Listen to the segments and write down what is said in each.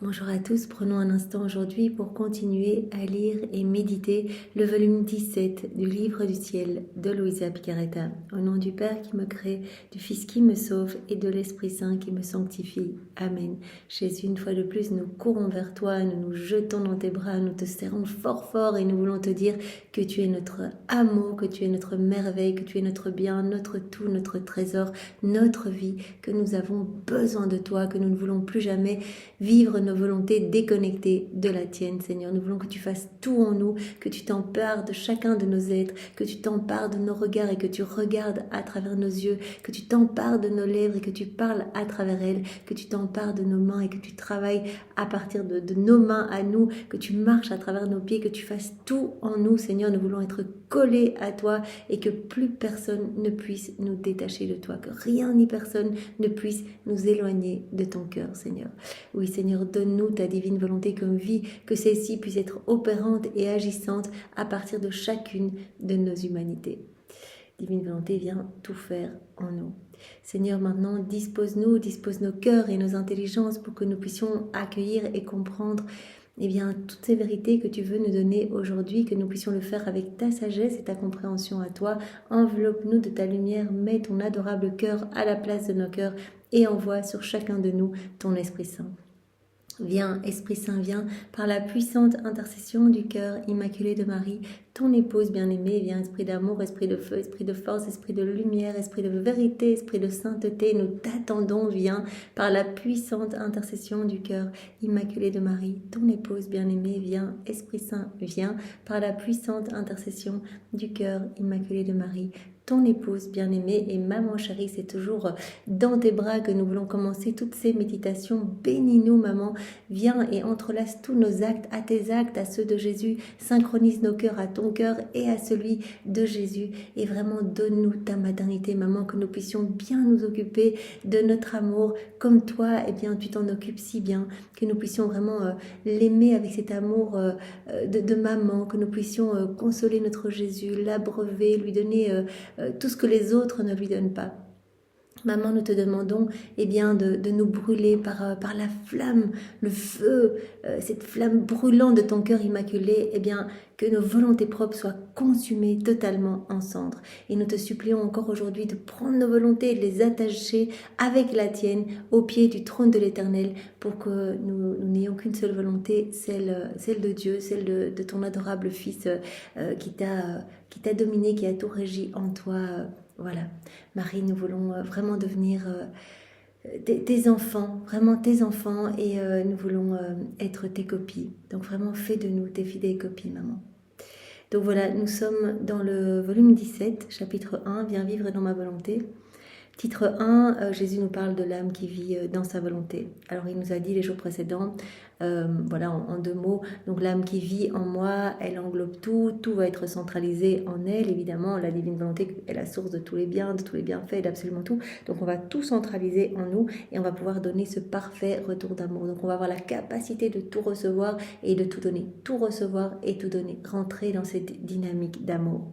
Bonjour à tous, prenons un instant aujourd'hui pour continuer à lire et méditer le volume 17 du Livre du Ciel de Louisa Picaretta. Au nom du Père qui me crée, du Fils qui me sauve et de l'Esprit Saint qui me sanctifie. Amen. Jésus, une fois de plus, nous courons vers toi, nous nous jetons dans tes bras, nous te serrons fort fort et nous voulons te dire que tu es notre amour, que tu es notre merveille, que tu es notre bien, notre tout, notre trésor, notre vie, que nous avons besoin de toi, que nous ne voulons plus jamais vivre nos volontés déconnectées de la tienne, Seigneur. Nous voulons que tu fasses tout en nous, que tu t'empares de chacun de nos êtres, que tu t'empares de nos regards et que tu regardes à travers nos yeux, que tu t'empares de nos lèvres et que tu parles à travers elles, que tu t'empares de nos mains et que tu travailles à partir de nos mains à nous, que tu marches à travers nos pieds, que tu fasses tout en nous, Seigneur. Nous voulons être collés à toi et que plus personne ne puisse nous détacher de toi, que rien ni personne ne puisse nous éloigner de ton cœur, Seigneur. Oui, Seigneur, donne-nous ta divine volonté comme vie, que celle-ci puisse être opérante et agissante à partir de chacune de nos humanités. Divine volonté, viens tout faire en nous. Seigneur, maintenant, dispose nos cœurs et nos intelligences pour que nous puissions accueillir et comprendre toutes ces vérités que tu veux nous donner aujourd'hui, que nous puissions le faire avec ta sagesse et ta compréhension à toi. Enveloppe-nous de ta lumière, mets ton adorable cœur à la place de nos cœurs et envoie sur chacun de nous ton Esprit Saint. Viens, Esprit Saint, viens, par la puissante intercession du cœur immaculé de Marie, ton épouse bien-aimée. Viens, Esprit d'amour, Esprit de feu, Esprit de force, Esprit de lumière, Esprit de vérité, Esprit de sainteté. Nous t'attendons, viens, par la puissante intercession du cœur immaculé de Marie, ton épouse bien-aimée. Viens, Esprit Saint, viens, par la puissante intercession du cœur immaculé de Marie, ton épouse bien-aimée. Et maman chérie, c'est toujours dans tes bras que nous voulons commencer toutes ces méditations. Bénis-nous, maman. Viens et entrelace tous nos actes à tes actes, à ceux de Jésus. Synchronise nos cœurs à ton cœur et à celui de Jésus. Et vraiment, donne-nous ta maternité, maman, que nous puissions bien nous occuper de notre amour. Comme toi, tu t'en occupes si bien. Que nous puissions vraiment l'aimer avec cet amour de maman. Que nous puissions consoler notre Jésus, l'abreuver, lui donner tout ce que les autres ne lui donnent pas. Maman, nous te demandons de nous brûler par la flamme, le feu, cette flamme brûlante de ton cœur immaculé, que nos volontés propres soient consumées totalement en cendres. Et nous te supplions encore aujourd'hui de prendre nos volontés et de les attacher avec la tienne au pied du trône de l'Éternel pour que nous n'ayons qu'une seule volonté, celle de Dieu, celle de ton adorable Fils qui t'a dominé, qui a tout régi en toi. Voilà, Marie, nous voulons vraiment devenir tes enfants, vraiment tes enfants, et nous voulons être tes copies. Donc vraiment, fais de nous tes fidèles copies, maman. Donc voilà, nous sommes dans le volume 17, chapitre 1, Viens vivre dans ma volonté. Titre 1, Jésus nous parle de l'âme qui vit dans sa volonté. Alors il nous a dit les jours précédents, en 2 mots, donc l'âme qui vit en moi, elle englobe tout va être centralisé en elle, évidemment, la divine volonté est la source de tous les biens, de tous les bienfaits, d'absolument tout, donc on va tout centraliser en nous et on va pouvoir donner ce parfait retour d'amour, donc on va avoir la capacité de tout recevoir et de tout donner, tout recevoir et tout donner, rentrer dans cette dynamique d'amour.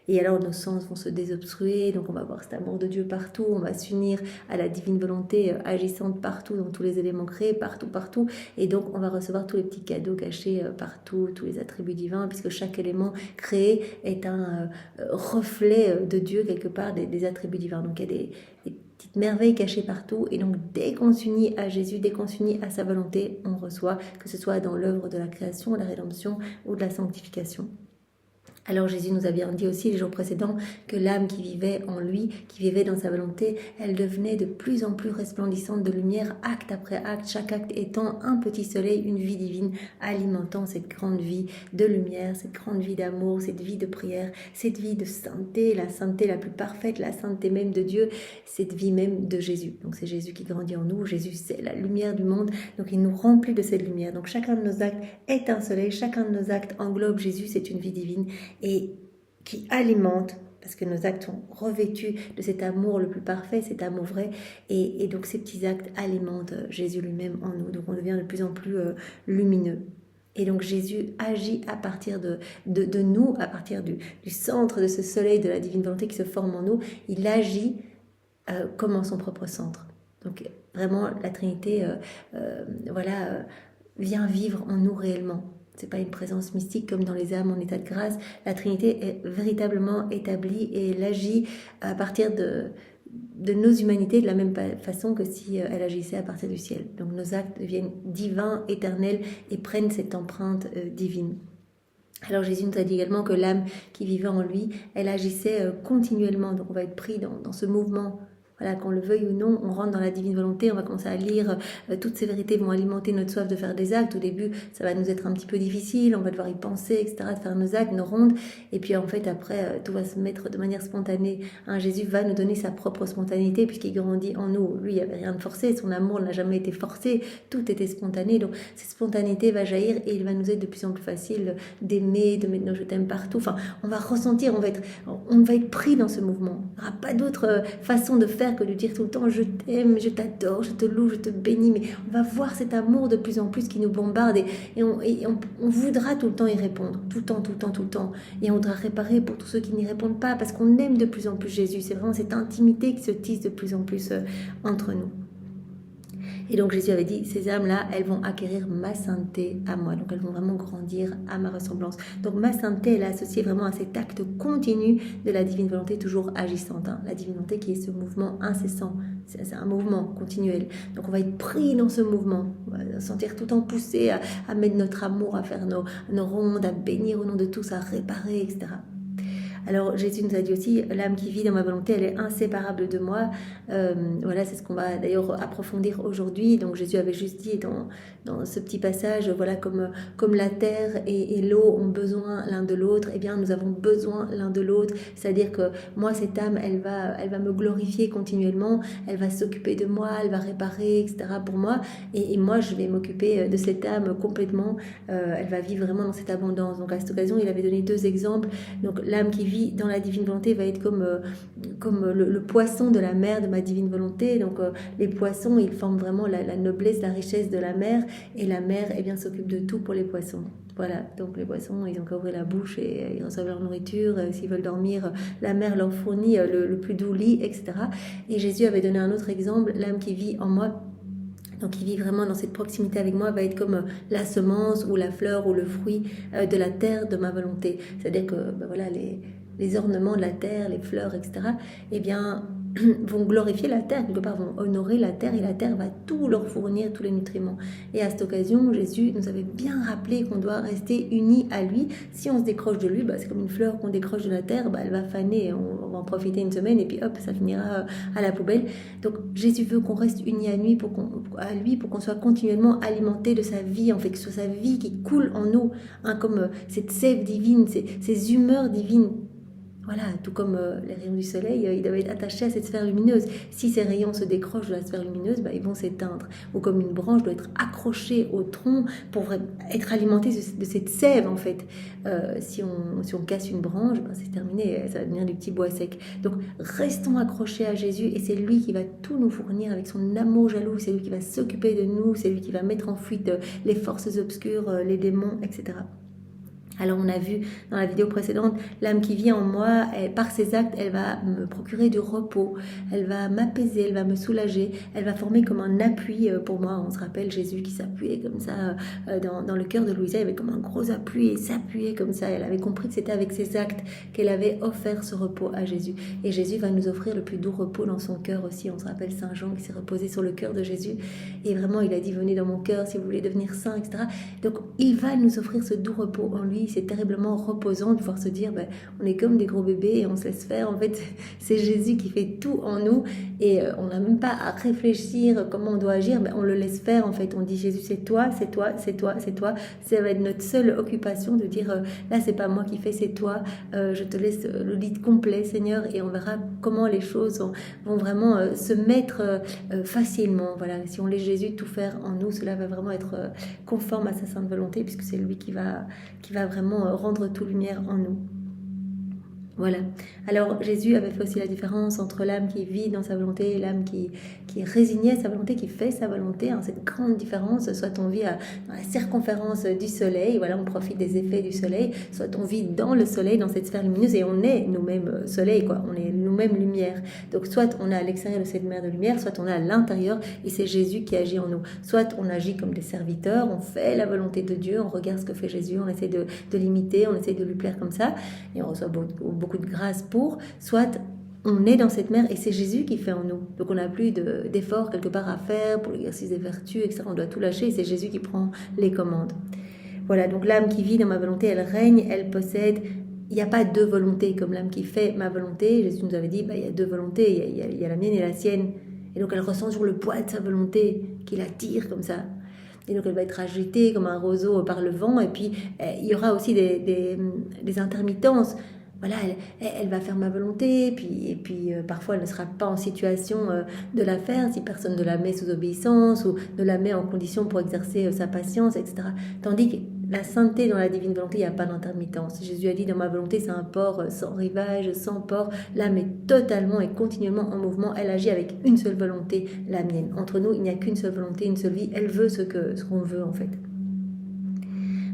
Et alors nos sens vont se désobstruer, donc on va voir cet amour de Dieu partout, on va s'unir à la divine volonté agissante partout, dans tous les éléments créés, partout. Et donc on va recevoir tous les petits cadeaux cachés partout, tous les attributs divins, puisque chaque élément créé est un reflet de Dieu quelque part, des attributs divins. Donc il y a des petites merveilles cachées partout. Et donc dès qu'on s'unit à Jésus, dès qu'on s'unit à sa volonté, on reçoit, que ce soit dans l'œuvre de la création, la rédemption ou de la sanctification. Alors Jésus nous a bien dit aussi les jours précédents que l'âme qui vivait en lui, qui vivait dans sa volonté, elle devenait de plus en plus resplendissante de lumière, acte après acte, chaque acte étant un petit soleil, une vie divine, alimentant cette grande vie de lumière, cette grande vie d'amour, cette vie de prière, cette vie de sainteté, la sainteté la plus parfaite, la sainteté même de Dieu, cette vie même de Jésus. Donc c'est Jésus qui grandit en nous, Jésus c'est la lumière du monde, donc il nous remplit de cette lumière. Donc chacun de nos actes est un soleil, chacun de nos actes englobe Jésus, c'est une vie divine et qui alimente, parce que nos actes sont revêtus de cet amour le plus parfait, cet amour vrai, et donc ces petits actes alimentent Jésus lui-même en nous, donc on devient de plus en plus lumineux. Et donc Jésus agit à partir de nous, à partir du centre de ce soleil de la divine volonté qui se forme en nous, il agit comme en son propre centre. Donc vraiment, la Trinité, vient vivre en nous réellement. C'est pas une présence mystique comme dans les âmes en état de grâce. La Trinité est véritablement établie et elle agit à partir de nos humanités de la même façon que si elle agissait à partir du ciel. Donc nos actes deviennent divins, éternels et prennent cette empreinte divine. Alors Jésus nous a dit également que l'âme qui vivait en lui, elle agissait continuellement. Donc on va être pris dans ce mouvement. Voilà, qu'on le veuille ou non, on rentre dans la divine volonté, on va commencer à lire, toutes ces vérités vont alimenter notre soif de faire des actes. Au début, ça va nous être un petit peu difficile, on va devoir y penser, etc., de faire nos actes, nos rondes. Et puis en fait, après, tout va se mettre de manière spontanée. Jésus va nous donner sa propre spontanéité, puisqu'il grandit en nous. Lui, il n'y avait rien de forcé, son amour n'a jamais été forcé, tout était spontané. Donc cette spontanéité va jaillir et il va nous être de plus en plus facile d'aimer, de mettre nos je t'aime partout. Enfin, on va ressentir, on va être pris dans ce mouvement. Il n'y aura pas d'autre façon de faire que de dire tout le temps je t'aime, je t'adore, je te loue, je te bénis, mais on va voir cet amour de plus en plus qui nous bombarde et on voudra tout le temps y répondre, tout le temps, et on voudra réparer pour tous ceux qui n'y répondent pas parce qu'on aime de plus en plus Jésus. C'est vraiment cette intimité qui se tisse de plus en plus entre nous. Et donc Jésus avait dit, ces âmes-là, elles vont acquérir ma sainteté à moi. Donc elles vont vraiment grandir à ma ressemblance. Donc ma sainteté, elle est associée vraiment à cet acte continu de la divine volonté toujours agissante. La divine volonté qui est ce mouvement incessant. C'est un mouvement continuel. Donc on va être pris dans ce mouvement. On va se sentir tout le temps poussé à mettre notre amour, à faire nos rondes, à bénir au nom de tous, à réparer, etc. Alors Jésus nous a dit aussi, l'âme qui vit dans ma volonté, elle est inséparable de moi. C'est ce qu'on va d'ailleurs approfondir aujourd'hui. Donc Jésus avait juste dit dans ce petit passage, comme la terre et l'eau ont besoin l'un de l'autre, eh bien nous avons besoin l'un de l'autre. C'est-à-dire que moi, cette âme, elle va me glorifier continuellement, elle va s'occuper de moi, elle va réparer, etc. pour moi. Et moi, je vais m'occuper de cette âme complètement. Elle va vivre vraiment dans cette abondance. Donc à cette occasion, il avait donné 2 exemples. Donc l'âme qui vit dans la divine volonté va être comme le poisson de la mer de ma divine volonté. Donc les poissons, ils forment vraiment la noblesse, la richesse de la mer, et la mer s'occupe de tout pour les poissons. Voilà, donc les poissons, ils ont qu'à ouvrir la bouche et ils reçoivent leur nourriture. S'ils veulent dormir, la mer leur fournit le plus doux lit, etc. Et Jésus avait donné un autre exemple, l'âme qui vit en moi, donc qui vit vraiment dans cette proximité avec moi, va être comme la semence ou la fleur ou le fruit de la terre de ma volonté. C'est-à-dire que les ornements de la terre, les fleurs, etc., vont glorifier la terre, quelque part, vont honorer la terre, et la terre va tout leur fournir, tous les nutriments. Et à cette occasion, Jésus nous avait bien rappelé qu'on doit rester unis à lui. Si on se décroche de lui, c'est comme une fleur qu'on décroche de la terre, elle va faner, on va en profiter une semaine, et puis hop, ça finira à la poubelle. Donc Jésus veut qu'on reste unis à lui pour qu'on soit continuellement alimenté de sa vie, en fait, que ce soit sa vie qui coule en nous, comme cette sève divine, ces humeurs divines. Voilà, tout comme les rayons du soleil, ils doivent être attachés à cette sphère lumineuse. Si ces rayons se décrochent de la sphère lumineuse, ils vont s'éteindre. Ou comme une branche doit être accrochée au tronc pour être alimentée de cette sève, en fait. Si on casse une branche, c'est terminé, ça va devenir du petit bois sec. Donc, restons accrochés à Jésus, et c'est lui qui va tout nous fournir avec son amour jaloux. C'est lui qui va s'occuper de nous, c'est lui qui va mettre en fuite les forces obscures, les démons, etc. Alors on a vu dans la vidéo précédente, l'âme qui vit en moi, par ses actes, elle va me procurer du repos, elle va m'apaiser, elle va me soulager, elle va former comme un appui pour moi. On se rappelle Jésus qui s'appuyait comme ça dans le cœur de Louisa, il y avait comme un gros appui, et s'appuyait comme ça. Elle avait compris que c'était avec ses actes qu'elle avait offert ce repos à Jésus. Et Jésus va nous offrir le plus doux repos dans son cœur aussi. On se rappelle Saint Jean qui s'est reposé sur le cœur de Jésus. Et vraiment, il a dit, venez dans mon cœur si vous voulez devenir saint, etc. Donc, il va nous offrir ce doux repos en lui. C'est terriblement reposant de pouvoir se dire on est comme des gros bébés et on se laisse faire. En fait, c'est Jésus qui fait tout en nous, et on n'a même pas à réfléchir comment on doit agir, on le laisse faire. En fait, on dit Jésus, c'est toi, c'est toi, c'est toi, c'est toi. Ça va être notre seule occupation de dire là, c'est pas moi qui fais, c'est toi. Je te laisse le lead complet, Seigneur, et on verra comment les choses vont vraiment se mettre facilement. Voilà, si on laisse Jésus tout faire en nous, cela va vraiment être conforme à sa sainte volonté, puisque c'est lui qui va vraiment rendre toute lumière en nous. Voilà. Alors Jésus avait fait aussi la différence entre l'âme qui vit dans sa volonté et l'âme qui est résignée à sa volonté, qui fait sa volonté. Cette grande différence, soit on vit dans la circonférence du soleil, voilà, on profite des effets du soleil, soit on vit dans le soleil, dans cette sphère lumineuse, et on est nous-mêmes soleil, quoi. On est nous-mêmes nous-mêmes lumière. Donc soit on est à l'extérieur de cette mer de lumière, soit on est à l'intérieur et c'est Jésus qui agit en nous. Soit on agit comme des serviteurs, on fait la volonté de Dieu, on regarde ce que fait Jésus, on essaie de l'imiter, on essaie de lui plaire comme ça et on reçoit beaucoup de grâce pour. Soit on est dans cette mer et c'est Jésus qui fait en nous. Donc on n'a plus d'efforts quelque part à faire pour l'exercice des vertus, etc. On doit tout lâcher et c'est Jésus qui prend les commandes. Voilà, donc l'âme qui vit dans ma volonté, elle règne, elle possède. Il n'y a pas deux volontés comme l'âme qui fait ma volonté. Jésus nous avait dit, il y a deux volontés, il y a la mienne et la sienne. Et donc elle ressent toujours le poids de sa volonté qui la tire comme ça. Et donc elle va être agitée comme un roseau par le vent. Et puis il y aura aussi des intermittences. Voilà, elle va faire ma volonté, et puis parfois elle ne sera pas en situation de la faire si personne ne la met sous obéissance ou ne la met en condition pour exercer sa patience, etc. Tandis que la sainteté dans la divine volonté, il n'y a pas d'intermittence. Jésus a dit, dans ma volonté, c'est un port sans rivage, sans port. L'âme est totalement et continuellement en mouvement. Elle agit avec une seule volonté, la mienne. Entre nous, il n'y a qu'une seule volonté, une seule vie. Elle veut ce qu'on veut, en fait.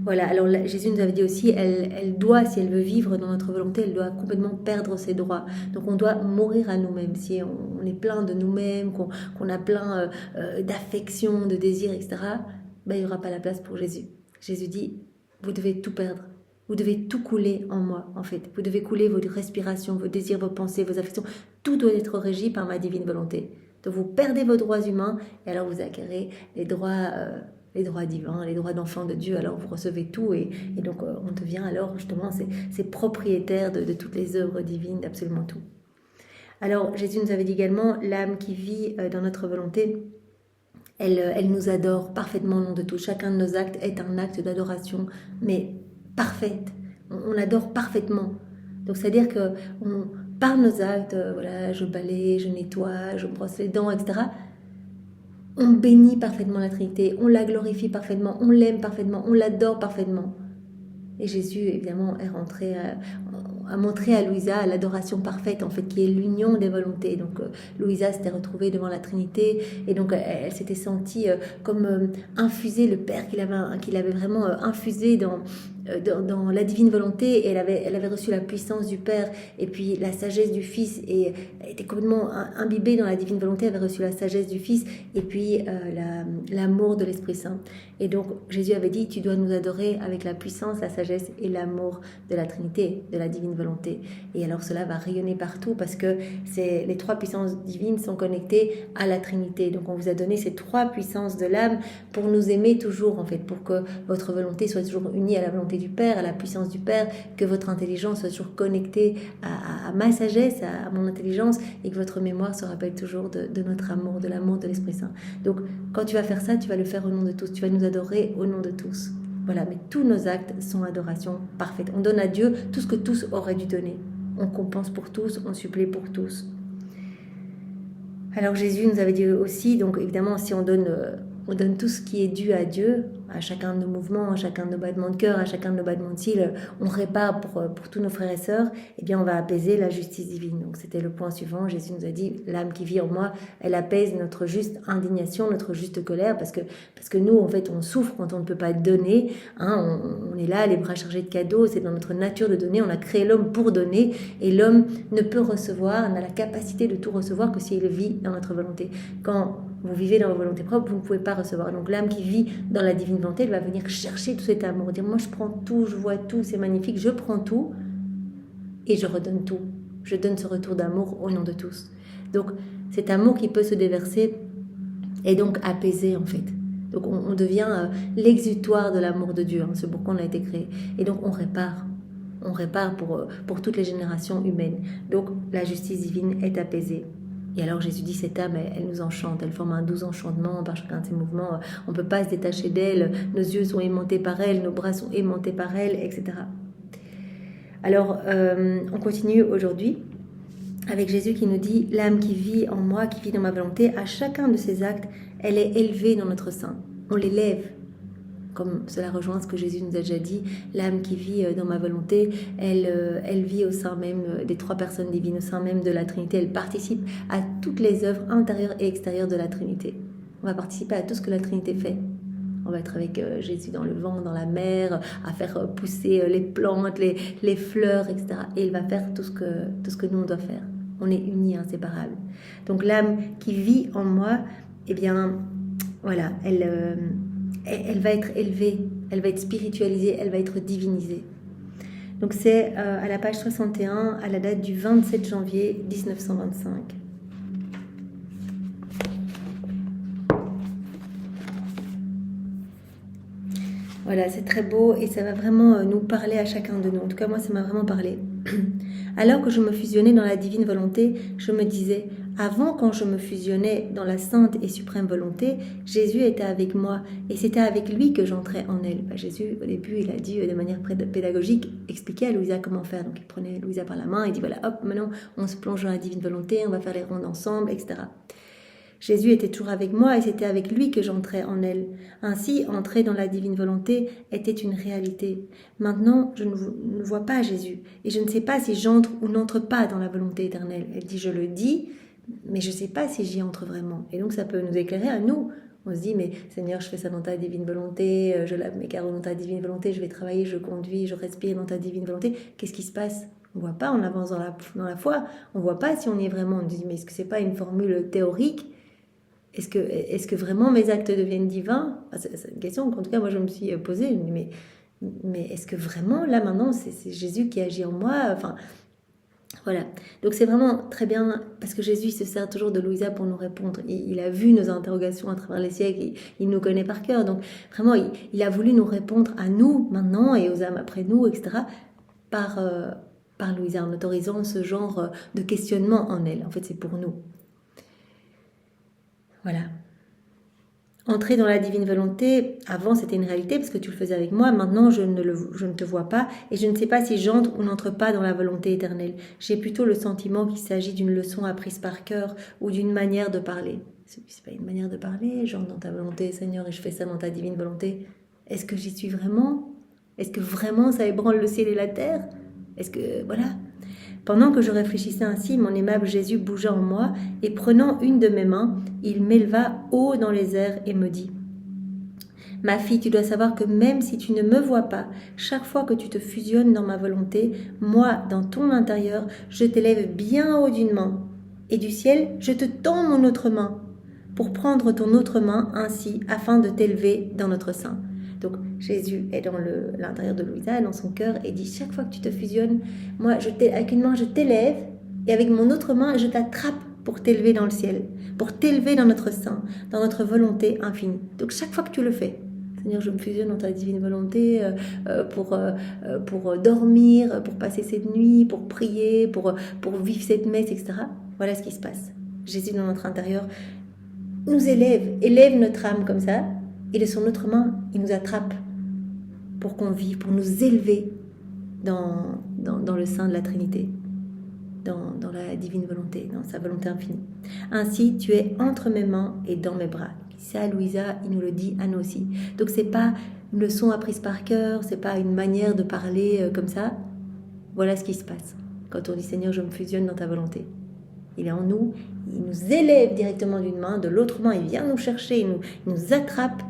Voilà, alors là, Jésus nous avait dit aussi, elle doit, si elle veut vivre dans notre volonté, elle doit complètement perdre ses droits. Donc on doit mourir à nous-mêmes. Si on est plein de nous-mêmes, qu'on a plein d'affection, de désirs, etc., ben, il n'y aura pas la place pour Jésus. Jésus dit, vous devez tout perdre. Vous devez tout couler en moi, en fait. Vous devez couler vos respirations, vos désirs, vos pensées, vos affections. Tout doit être régi par ma divine volonté. Donc vous perdez vos droits humains et alors vous acquérez les droits divins, les droits d'enfant de Dieu, alors vous recevez tout et donc on devient alors justement ces propriétaires de toutes les œuvres divines, d'absolument tout. Alors Jésus nous avait dit également, l'âme qui vit dans notre volonté, elle nous adore parfaitement au nom de tout. Chacun de nos actes est un acte d'adoration, mais parfaite. On adore parfaitement. Donc c'est-à-dire que par nos actes, voilà, je balaye, je nettoie, je brosse les dents, etc., on bénit parfaitement la Trinité, on la glorifie parfaitement, on l'aime parfaitement, on l'adore parfaitement. Et Jésus, évidemment, est rentré a montré à Louisa l'adoration parfaite, en fait, qui est l'union des volontés. Donc, Louisa s'était retrouvée devant la Trinité, et donc elle s'était sentie comme infusée, le Père qu'il avait vraiment infusé dans la divine volonté, et elle avait reçu la puissance du Père, et puis la sagesse du Fils, et elle était complètement imbibée dans la divine volonté, elle avait reçu la sagesse du Fils, et puis l'amour de l'Esprit Saint. Et donc, Jésus avait dit, tu dois nous adorer avec la puissance, la sagesse et l'amour de la Trinité, de la divine volonté. Et alors, cela va rayonner partout parce que les trois puissances divines sont connectées à la Trinité. Donc, on vous a donné ces trois puissances de l'âme pour nous aimer toujours, en fait, pour que votre volonté soit toujours unie à la volonté du Père, à la puissance du Père, que votre intelligence soit toujours connectée à ma sagesse, à mon intelligence, et que votre mémoire se rappelle toujours de notre amour, de l'amour de l'Esprit Saint. Donc, quand tu vas faire ça, tu vas le faire au nom de tous. Tu vas nous adorer au nom de tous. Voilà, mais tous nos actes sont adoration parfaite. On donne à Dieu tout ce que tous auraient dû donner. On compense pour tous, on supplée pour tous. Alors Jésus nous avait dit aussi, donc évidemment, si on donne tout ce qui est dû à Dieu, à chacun de nos mouvements, à chacun de nos battements de cœur, à chacun de nos battements de cils, on répare pour tous nos frères et sœurs, eh bien on va apaiser la justice divine. Donc c'était le point suivant. Jésus nous a dit, l'âme qui vit en moi, elle apaise notre juste indignation, notre juste colère, parce que nous, en fait, on souffre quand on ne peut pas donner. Hein, on est là, les bras chargés de cadeaux, c'est dans notre nature de donner. On a créé l'homme pour donner, et l'homme ne peut recevoir, n'a la capacité de tout recevoir que s'il vit dans notre volonté. Quand vous vivez dans vos volontés propres, vous ne pouvez pas recevoir. Donc l'âme qui vit dans la divine volonté, elle va venir chercher tout cet amour, dire moi je prends tout, je vois tout, c'est magnifique, je prends tout et je redonne tout. Je donne ce retour d'amour au nom de tous. Donc cet amour qui peut se déverser est donc apaisé en fait. Donc on devient l'exutoire de l'amour de Dieu, hein, c'est pourquoi on a été créé. Et donc on répare pour toutes les générations humaines. Donc la justice divine est apaisée. Et alors Jésus dit, cette âme, elle nous enchante, elle forme un doux enchantement par chacun de ses mouvements, on ne peut pas se détacher d'elle, nos yeux sont aimantés par elle, nos bras sont aimantés par elle, etc. Alors, on continue aujourd'hui avec Jésus qui nous dit, l'âme qui vit en moi, qui vit dans ma volonté, à chacun de ses actes, elle est élevée dans notre sein, on l'élève. Comme cela rejoint ce que Jésus nous a déjà dit, l'âme qui vit dans ma volonté, elle vit au sein même des trois personnes divines, au sein même de la Trinité. Elle participe à toutes les œuvres intérieures et extérieures de la Trinité. On va participer à tout ce que la Trinité fait. On va être avec Jésus dans le vent, dans la mer, à faire pousser les plantes, les fleurs, etc. Et il va faire tout ce que nous on doit faire. On est unis, inséparables. Donc l'âme qui vit en moi, eh bien, voilà, elle va être élevée, elle va être spiritualisée, elle va être divinisée. Donc c'est à la page 61, à la date du 27 janvier 1925. Voilà, c'est très beau et ça va vraiment nous parler à chacun de nous. En tout cas, moi, ça m'a vraiment parlé. Alors que je me fusionnais dans la divine volonté, je me disais, avant quand je me fusionnais dans la sainte et suprême volonté, Jésus était avec moi et c'était avec lui que j'entrais en elle. Jésus, au début, il a dit de manière pédagogique, expliquer à Louisa comment faire. Donc il prenait Louisa par la main et dit, voilà, hop, maintenant on se plonge dans la divine volonté, on va faire les rondes ensemble, etc. Jésus était toujours avec moi et c'était avec lui que j'entrais en elle. Ainsi, entrer dans la divine volonté était une réalité. Maintenant, je ne vois pas Jésus et je ne sais pas si j'entre ou n'entre pas dans la volonté éternelle. Elle dit, je le dis, mais je ne sais pas si j'y entre vraiment. Et donc, ça peut nous éclairer à nous. On se dit, mais Seigneur, je fais ça dans ta divine volonté, je lave mes carreaux dans ta divine volonté, je vais travailler, je conduis, je respire dans ta divine volonté. Qu'est-ce qui se passe ? On ne voit pas, on avance dans la foi. On ne voit pas si on y est vraiment. On se dit, mais est-ce que ce n'est pas une formule théorique ? Est-ce que vraiment mes actes deviennent divins ? C'est une question qu'en tout cas moi je me suis posée. Je me dis, mais est-ce que vraiment là maintenant c'est Jésus qui agit en moi ? Enfin voilà. Donc c'est vraiment très bien parce que Jésus se sert toujours de Louisa pour nous répondre. Il a vu nos interrogations à travers les siècles, il nous connaît par cœur. Donc vraiment il a voulu nous répondre à nous maintenant et aux âmes après nous, etc. par Louisa en autorisant ce genre de questionnement en elle. En fait c'est pour nous. Voilà. Entrer dans la divine volonté, avant c'était une réalité parce que tu le faisais avec moi, maintenant je ne te vois pas et je ne sais pas si j'entre ou n'entre pas dans la volonté éternelle. J'ai plutôt le sentiment qu'il s'agit d'une leçon apprise par cœur ou d'une manière de parler. C'est pas une manière de parler, j'entre dans ta volonté Seigneur et je fais ça dans ta divine volonté. Est-ce que j'y suis vraiment ? Est-ce que vraiment ça ébranle le ciel et la terre ? Est-ce que, voilà. Pendant que je réfléchissais ainsi, mon aimable Jésus bougea en moi et prenant une de mes mains, il m'éleva haut dans les airs et me dit « Ma fille, tu dois savoir que même si tu ne me vois pas, chaque fois que tu te fusionnes dans ma volonté, moi, dans ton intérieur, je t'élève bien haut d'une main. Et du ciel, je te tends mon autre main pour prendre ton autre main ainsi afin de t'élever dans notre sein. » Donc Jésus est dans l'intérieur de Louisa, dans son cœur, et dit chaque fois que tu te fusionnes, moi avec une main je t'élève, et avec mon autre main je t'attrape pour t'élever dans le ciel, pour t'élever dans notre sein, dans notre volonté infinie. Donc chaque fois que tu le fais, Seigneur, je me fusionne dans ta divine volonté pour dormir, pour passer cette nuit, pour prier, pour vivre cette messe, etc. Voilà ce qui se passe. Jésus dans notre intérieur nous élève notre âme comme ça, et de son autre main, il nous attrape pour qu'on vive, pour nous élever dans le sein de la Trinité, dans la divine volonté, dans sa volonté infinie. Ainsi, tu es entre mes mains et dans mes bras. C'est à Louisa, il nous le dit à nous aussi. Donc c'est pas une leçon apprise par cœur, c'est pas une manière de parler comme ça. Voilà ce qui se passe quand on dit Seigneur, je me fusionne dans ta volonté. Il est en nous, il nous élève directement d'une main, de l'autre main, il vient nous chercher, il nous attrape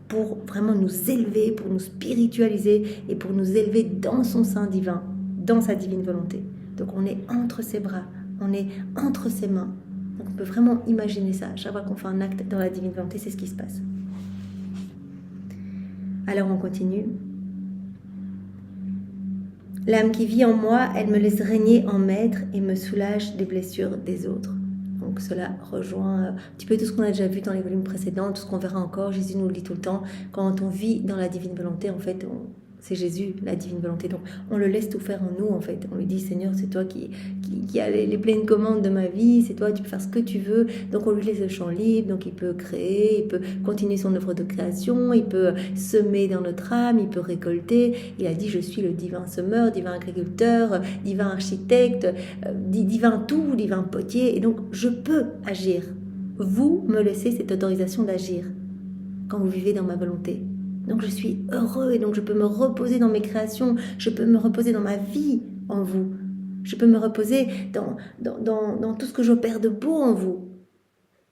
pour vraiment nous élever, pour nous spiritualiser et pour nous élever dans son sein divin, dans sa divine volonté. Donc on est entre ses bras, on est entre ses mains. Donc on peut vraiment imaginer ça. Chaque fois qu'on fait un acte dans la divine volonté, c'est ce qui se passe. Alors on continue. L'âme qui vit en moi, elle me laisse régner en maître et me soulage des blessures des autres. Donc cela rejoint un petit peu tout ce qu'on a déjà vu dans les volumes précédents, tout ce qu'on verra encore. Jésus nous le dit tout le temps. Quand on vit dans la divine volonté, en fait, c'est Jésus, la divine volonté. Donc on le laisse tout faire en nous, en fait. On lui dit, Seigneur, c'est toi qui as les pleines commandes de ma vie, c'est toi, tu peux faire ce que tu veux. Donc on lui laisse le champ libre, donc il peut créer, il peut continuer son œuvre de création, il peut semer dans notre âme, il peut récolter. Il a dit, je suis le divin semeur, divin agriculteur, divin architecte, divin tout, divin potier. Et donc je peux agir. Vous me laissez cette autorisation d'agir quand vous vivez dans ma volonté. Donc je suis heureux et donc je peux me reposer dans mes créations, je peux me reposer dans ma vie en vous. Je peux me reposer dans tout ce que j'opère de beau en vous.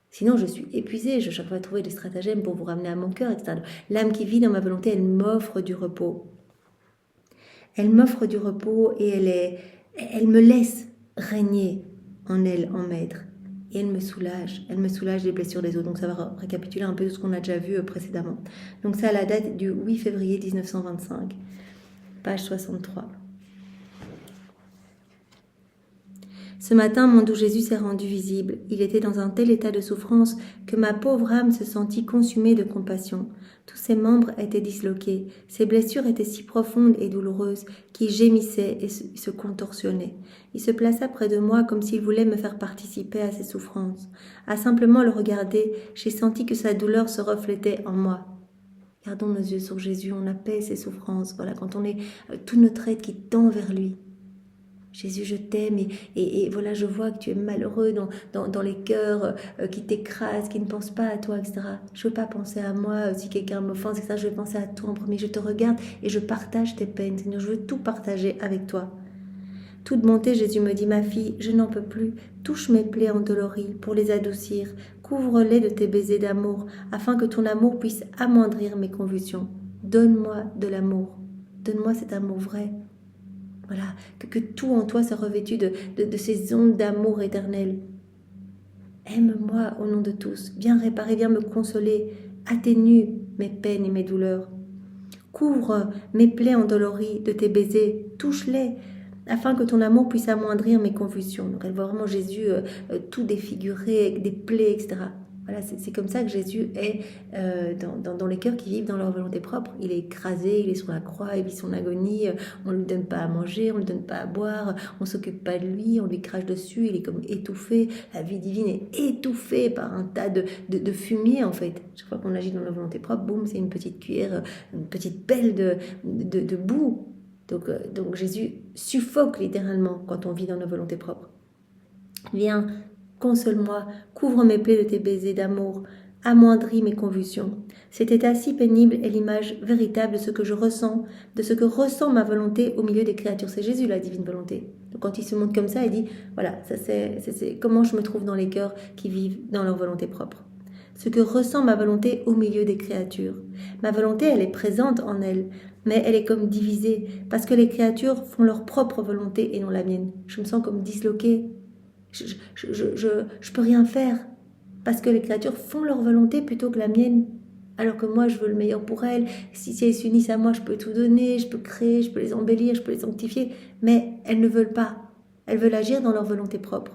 Sinon je suis épuisée, je cherche à trouver des stratagèmes pour vous ramener à mon cœur, etc. L'âme qui vit dans ma volonté, elle m'offre du repos. Elle m'offre du repos et elle me laisse régner en elle, en maître. Et elle me soulage des blessures des autres. Donc ça va récapituler un peu ce qu'on a déjà vu précédemment. Donc ça, la date du 8 février 1925, page 63. Ce matin, mon doux Jésus s'est rendu visible. Il était dans un tel état de souffrance que ma pauvre âme se sentit consumée de compassion. Tous ses membres étaient disloqués. Ses blessures étaient si profondes et douloureuses qu'il gémissait et se contorsionnait. Il se plaça près de moi comme s'il voulait me faire participer à ses souffrances. À simplement le regarder, j'ai senti que sa douleur se reflétait en moi. Gardons nos yeux sur Jésus, on apaise ses souffrances. Voilà, quand on est tout notre être qui tend vers lui. Jésus, je t'aime et voilà, je vois que tu es malheureux dans les cœurs qui t'écrasent, qui ne pensent pas à toi, etc. Je ne veux pas penser à moi si quelqu'un m'offense, etc. Je veux penser à toi en premier. Je te regarde et je partage tes peines. Seigneur, je veux tout partager avec toi. Toute bonté, Jésus me dit, ma fille, je n'en peux plus. Touche mes plaies endolories pour les adoucir. Couvre-les de tes baisers d'amour afin que ton amour puisse amoindrir mes convulsions. Donne-moi de l'amour. Donne-moi cet amour vrai. Voilà, que tout en toi soit revêtu de ces ondes d'amour éternel. Aime-moi au nom de tous, viens réparer, viens me consoler, atténue mes peines et mes douleurs. Couvre mes plaies endolories de tes baisers, touche-les, afin que ton amour puisse amoindrir mes convulsions. Donc elle voit vraiment Jésus tout défiguré, avec des plaies, etc. Voilà, c'est comme ça que Jésus est dans les cœurs qui vivent dans leur volonté propre. Il est écrasé, il est sur la croix, il vit son agonie, on ne lui donne pas à manger, on ne lui donne pas à boire, on ne s'occupe pas de lui, on lui crache dessus, il est comme étouffé. La vie divine est étouffée par un tas de fumier en fait. Chaque fois qu'on agit dans la volonté propre, boum, c'est une petite cuillère, une petite pelle de boue. Donc Jésus suffoque littéralement quand on vit dans nos volontés propres. Viens, console-moi, couvre mes plaies de tes baisers d'amour, amoindris mes convulsions. Cet état si pénible est l'image véritable de ce que je ressens, de ce que ressent ma volonté au milieu des créatures. C'est Jésus, la divine volonté. Donc quand il se montre comme ça, il dit, voilà, ça c'est comment je me trouve dans les cœurs qui vivent dans leur volonté propre. Ce que ressent ma volonté au milieu des créatures. Ma volonté, elle est présente en elle, mais elle est comme divisée, parce que les créatures font leur propre volonté et non la mienne. Je me sens comme disloquée. Je peux rien faire parce que les créatures font leur volonté plutôt que la mienne, alors que moi je veux le meilleur pour elles. Si elles s'unissent à moi, je peux tout donner, je peux créer, je peux les embellir, je peux les sanctifier, mais elles ne veulent pas. Elles veulent agir dans leur volonté propre.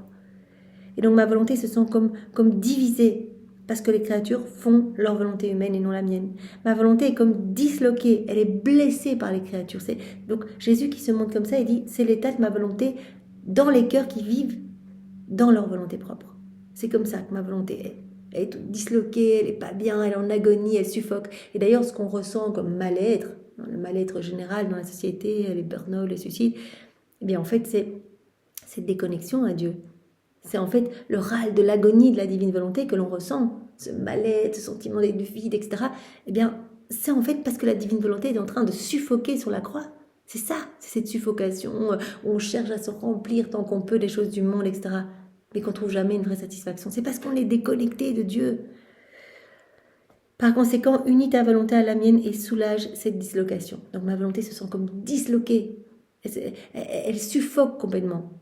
Et donc ma volonté se sent comme divisée parce que les créatures font leur volonté humaine et non la mienne. Ma volonté est comme disloquée, elle est blessée par les créatures. Donc Jésus qui se montre comme ça, il dit, c'est l'état de ma volonté dans les cœurs qui vivent dans leur volonté propre. C'est comme ça que ma volonté est. Elle est toute disloquée, elle n'est pas bien, elle est en agonie, elle suffoque. Et d'ailleurs, ce qu'on ressent comme mal-être, le mal-être général dans la société, les burn-out, les suicides, eh bien en fait, c'est cette déconnexion à Dieu. C'est en fait le râle de l'agonie de la divine volonté que l'on ressent, ce mal-être, ce sentiment de vide, etc. Eh bien, c'est en fait parce que la divine volonté est en train de suffoquer sur la croix. C'est ça, c'est cette suffocation où on cherche à se remplir tant qu'on peut des choses du monde, etc. Mais qu'on ne trouve jamais une vraie satisfaction. C'est parce qu'on est déconnecté de Dieu. Par conséquent, unis ta volonté à la mienne et soulage cette dislocation. Donc ma volonté se sent comme disloquée. Elle suffoque complètement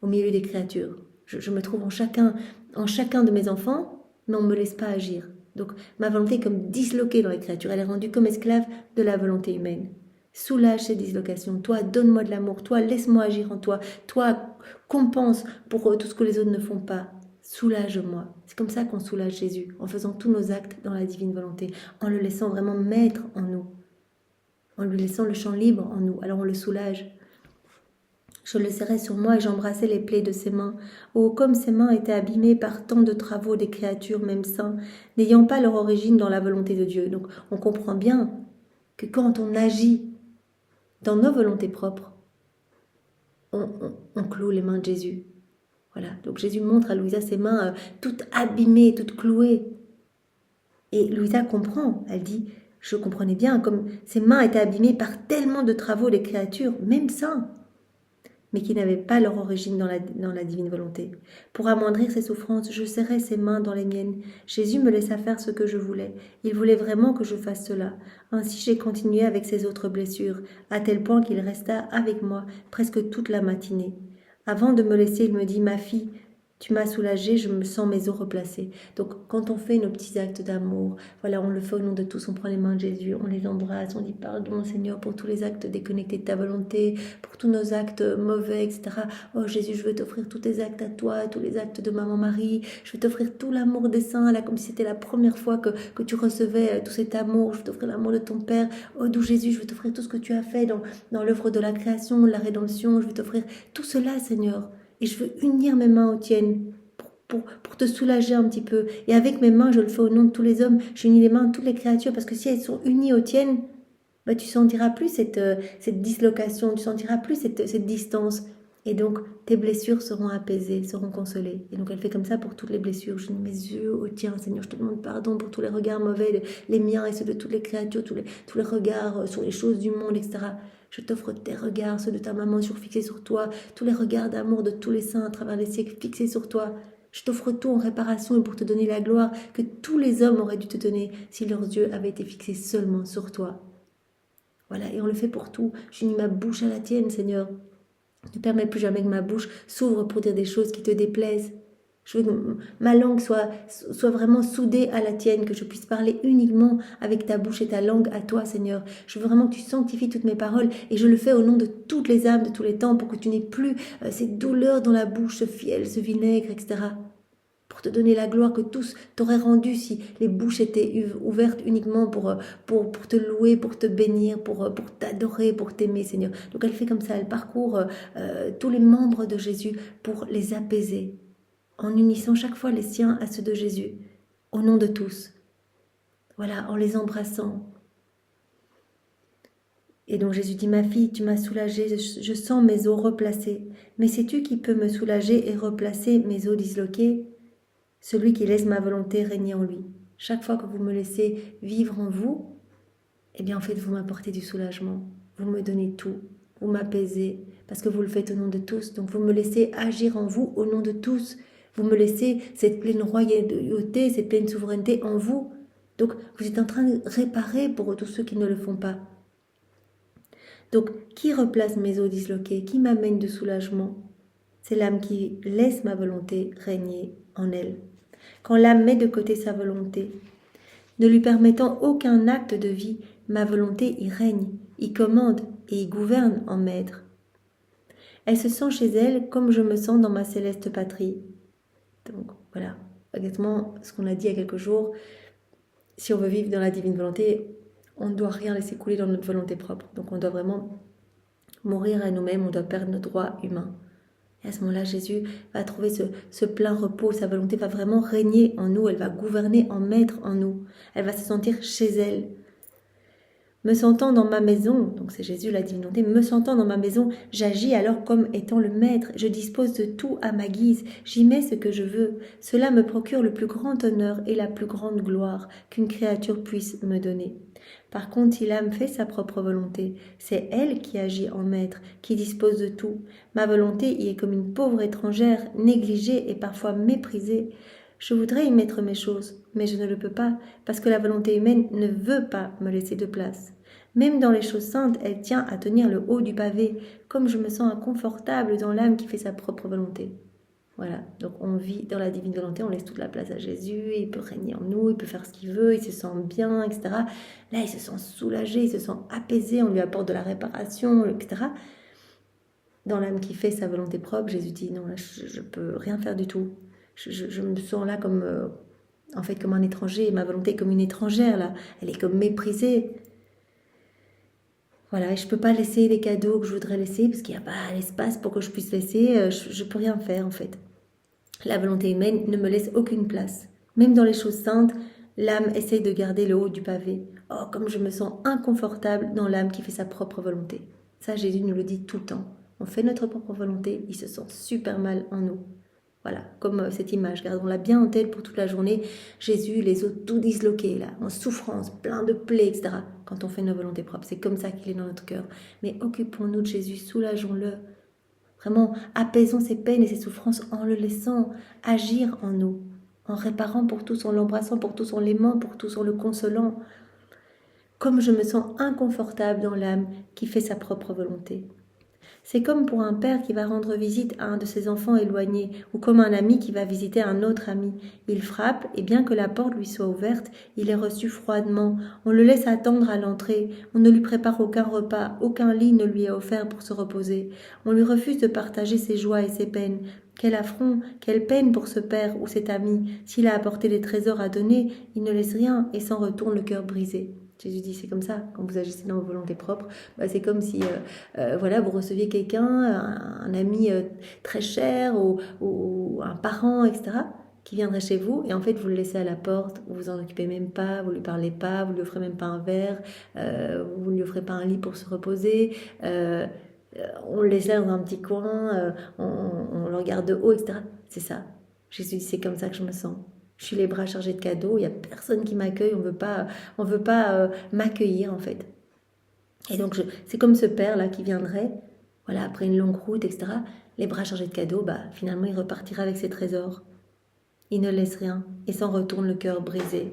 au milieu des créatures. Je me trouve en chacun de mes enfants, mais on ne me laisse pas agir. Donc ma volonté est comme disloquée dans les créatures. Elle est rendue comme esclave de la volonté humaine. Soulage ces dislocations. Toi, donne-moi de l'amour. Toi, laisse-moi agir en toi. Toi, compense pour tout ce que les autres ne font pas. Soulage-moi. C'est comme ça qu'on soulage Jésus, en faisant tous nos actes dans la divine volonté, en le laissant vraiment maître en nous, en lui laissant le champ libre en nous. Alors on le soulage. Je le serrais sur moi et j'embrassais les plaies de ses mains. Oh, comme ses mains étaient abîmées par tant de travaux des créatures, même saints, n'ayant pas leur origine dans la volonté de Dieu. Donc on comprend bien que quand on agit dans nos volontés propres, on cloue les mains de Jésus. Voilà. Donc Jésus montre à Louisa ses mains toutes abîmées, toutes clouées. Et Louisa comprend. Elle dit, je comprenais bien, comme ses mains étaient abîmées par tellement de travaux des créatures, même saints, mais qui n'avaient pas leur origine dans la divine volonté. Pour amoindrir ses souffrances, je serrais ses mains dans les miennes. Jésus me laissa faire ce que je voulais. Il voulait vraiment que je fasse cela. Ainsi j'ai continué avec ses autres blessures, à tel point qu'il resta avec moi presque toute la matinée. Avant de me laisser, il me dit, ma fille, tu m'as soulagée, je me sens mes os replacés. Donc, quand on fait nos petits actes d'amour, voilà, on le fait au nom de tous, on prend les mains de Jésus, on les embrasse, on dit pardon Seigneur pour tous les actes déconnectés de ta volonté, pour tous nos actes mauvais, etc. Oh Jésus, je veux t'offrir tous tes actes à toi, tous les actes de maman Marie, je veux t'offrir tout l'amour des saints, là, comme si c'était la première fois que tu recevais tout cet amour, je veux t'offrir l'amour de ton Père. Oh doux Jésus, je veux t'offrir tout ce que tu as fait dans l'œuvre de la création, de la rédemption, je veux t'offrir tout cela Seigneur. Et je veux unir mes mains aux tiennes pour te soulager un petit peu. Et avec mes mains, je le fais au nom de tous les hommes. J'unis les mains de toutes les créatures parce que si elles sont unies aux tiennes, bah, tu sentiras plus cette dislocation, tu sentiras plus cette distance. Et donc, tes blessures seront apaisées, seront consolées. Et donc, elle fait comme ça pour toutes les blessures. Je mets mes yeux au tien, Seigneur. Je te demande pardon pour tous les regards mauvais, les miens et ceux de toutes les créatures, tous les regards sur les choses du monde, etc. Je t'offre tes regards, ceux de ta maman fixés sur toi, tous les regards d'amour de tous les saints à travers les siècles fixés sur toi. Je t'offre tout en réparation et pour te donner la gloire que tous les hommes auraient dû te donner si leurs yeux avaient été fixés seulement sur toi. Voilà, et on le fait pour tout. J'unis ma bouche à la tienne, Seigneur. Ne permets plus jamais que ma bouche s'ouvre pour dire des choses qui te déplaisent. Je veux que ma langue soit vraiment soudée à la tienne, que je puisse parler uniquement avec ta bouche et ta langue à toi, Seigneur. Je veux vraiment que tu sanctifies toutes mes paroles et je le fais au nom de toutes les âmes de tous les temps pour que tu n'aies plus ces douleurs dans la bouche, ce fiel, ce vinaigre, etc. Pour te donner la gloire que tous t'auraient rendu si les bouches étaient ouvertes uniquement pour te louer, pour te bénir, pour t'adorer, pour t'aimer, Seigneur. Donc elle fait comme ça, elle parcourt tous les membres de Jésus pour les apaiser, en unissant chaque fois les siens à ceux de Jésus, au nom de tous. Voilà, en les embrassant. Et donc Jésus dit, ma fille, tu m'as soulagée, je sens mes os replacés. Mais sais-tu qui peut me soulager et replacer mes os disloqués? Celui qui laisse ma volonté régner en lui. Chaque fois que vous me laissez vivre en vous, eh bien en fait vous m'apportez du soulagement. Vous me donnez tout, vous m'apaisez, parce que vous le faites au nom de tous. Donc vous me laissez agir en vous au nom de tous. Vous me laissez cette pleine royauté, cette pleine souveraineté en vous. Donc vous êtes en train de réparer pour tous ceux qui ne le font pas. Donc qui replace mes os disloqués? Qui m'amène de soulagement? C'est l'âme qui laisse ma volonté régner en elle. Quand l'âme met de côté sa volonté, ne lui permettant aucun acte de vie, ma volonté y règne, y commande et y gouverne en maître. Elle se sent chez elle comme je me sens dans ma céleste patrie. Donc voilà, exactement ce qu'on a dit il y a quelques jours. Si on veut vivre dans la divine volonté, on ne doit rien laisser couler dans notre volonté propre. Donc on doit vraiment mourir à nous-mêmes, on doit perdre nos droits humains. Et à ce moment-là, Jésus va trouver ce plein repos, sa volonté va vraiment régner en nous, elle va gouverner en maître en nous, elle va se sentir chez elle. Me sentant dans ma maison, donc c'est Jésus la divinité, me sentant dans ma maison, j'agis alors comme étant le maître, je dispose de tout à ma guise, j'y mets ce que je veux. Cela me procure le plus grand honneur et la plus grande gloire qu'une créature puisse me donner. Par contre, si l'âme fait sa propre volonté, c'est elle qui agit en maître, qui dispose de tout. Ma volonté y est comme une pauvre étrangère, négligée et parfois méprisée. Je voudrais y mettre mes choses, mais je ne le peux pas, parce que la volonté humaine ne veut pas me laisser de place. Même dans les choses saintes, elle tient à tenir le haut du pavé, comme je me sens inconfortable dans l'âme qui fait sa propre volonté. Voilà, donc on vit dans la divine volonté, on laisse toute la place à Jésus, il peut régner en nous, il peut faire ce qu'il veut, il se sent bien, etc. Là, il se sent soulagé, il se sent apaisé, on lui apporte de la réparation, etc. Dans l'âme qui fait sa volonté propre, Jésus dit, non, là, je ne peux rien faire du tout. Je me sens là comme, en fait, comme un étranger, ma volonté est comme une étrangère, là, elle est comme méprisée. Voilà, et je ne peux pas laisser les cadeaux que je voudrais laisser, parce qu'il n'y a pas l'espace pour que je puisse laisser, je ne peux rien faire, en fait. La volonté humaine ne me laisse aucune place. Même dans les choses saintes, l'âme essaye de garder le haut du pavé. Oh, comme je me sens inconfortable dans l'âme qui fait sa propre volonté. Ça, Jésus nous le dit tout le temps. On fait notre propre volonté, il se sent super mal en nous. Voilà, comme cette image, gardons-la bien en tête pour toute la journée. Jésus, les os tout disloqués, là, en souffrance, plein de plaies, etc. Quand on fait nos volontés propres, c'est comme ça qu'il est dans notre cœur. Mais occupons-nous de Jésus, soulageons-le. Vraiment, apaisons ses peines et ses souffrances en le laissant agir en nous, en réparant pour tous, en l'embrassant pour tous, en l'aimant pour tous, en le consolant. Comme je me sens inconfortable dans l'âme qui fait sa propre volonté. C'est comme pour un père qui va rendre visite à un de ses enfants éloignés, ou comme un ami qui va visiter un autre ami. Il frappe, et bien que la porte lui soit ouverte, il est reçu froidement. On le laisse attendre à l'entrée. On ne lui prépare aucun repas, aucun lit ne lui est offert pour se reposer. On lui refuse de partager ses joies et ses peines. Quel affront, quelle peine pour ce père ou cet ami. S'il a apporté des trésors à donner, il ne laisse rien et s'en retourne le cœur brisé. Jésus dit, c'est comme ça, quand vous agissez dans vos volontés propres, c'est comme si voilà, vous receviez quelqu'un, un ami très cher ou un parent, etc., qui viendrait chez vous, et en fait, vous le laissez à la porte, vous vous en occupez même pas, vous lui parlez pas, vous lui offrez même pas un verre, vous lui offrez pas un lit pour se reposer, on le laisse là dans un petit coin, on le regarde de haut, etc. C'est ça. Jésus dit, c'est comme ça que je me sens. Je suis les bras chargés de cadeaux, il n'y a personne qui m'accueille, on veut pas m'accueillir en fait. Et donc c'est comme ce père là qui viendrait, voilà, après une longue route, etc. Les bras chargés de cadeaux, finalement il repartira avec ses trésors. Il ne laisse rien et s'en retourne le cœur brisé.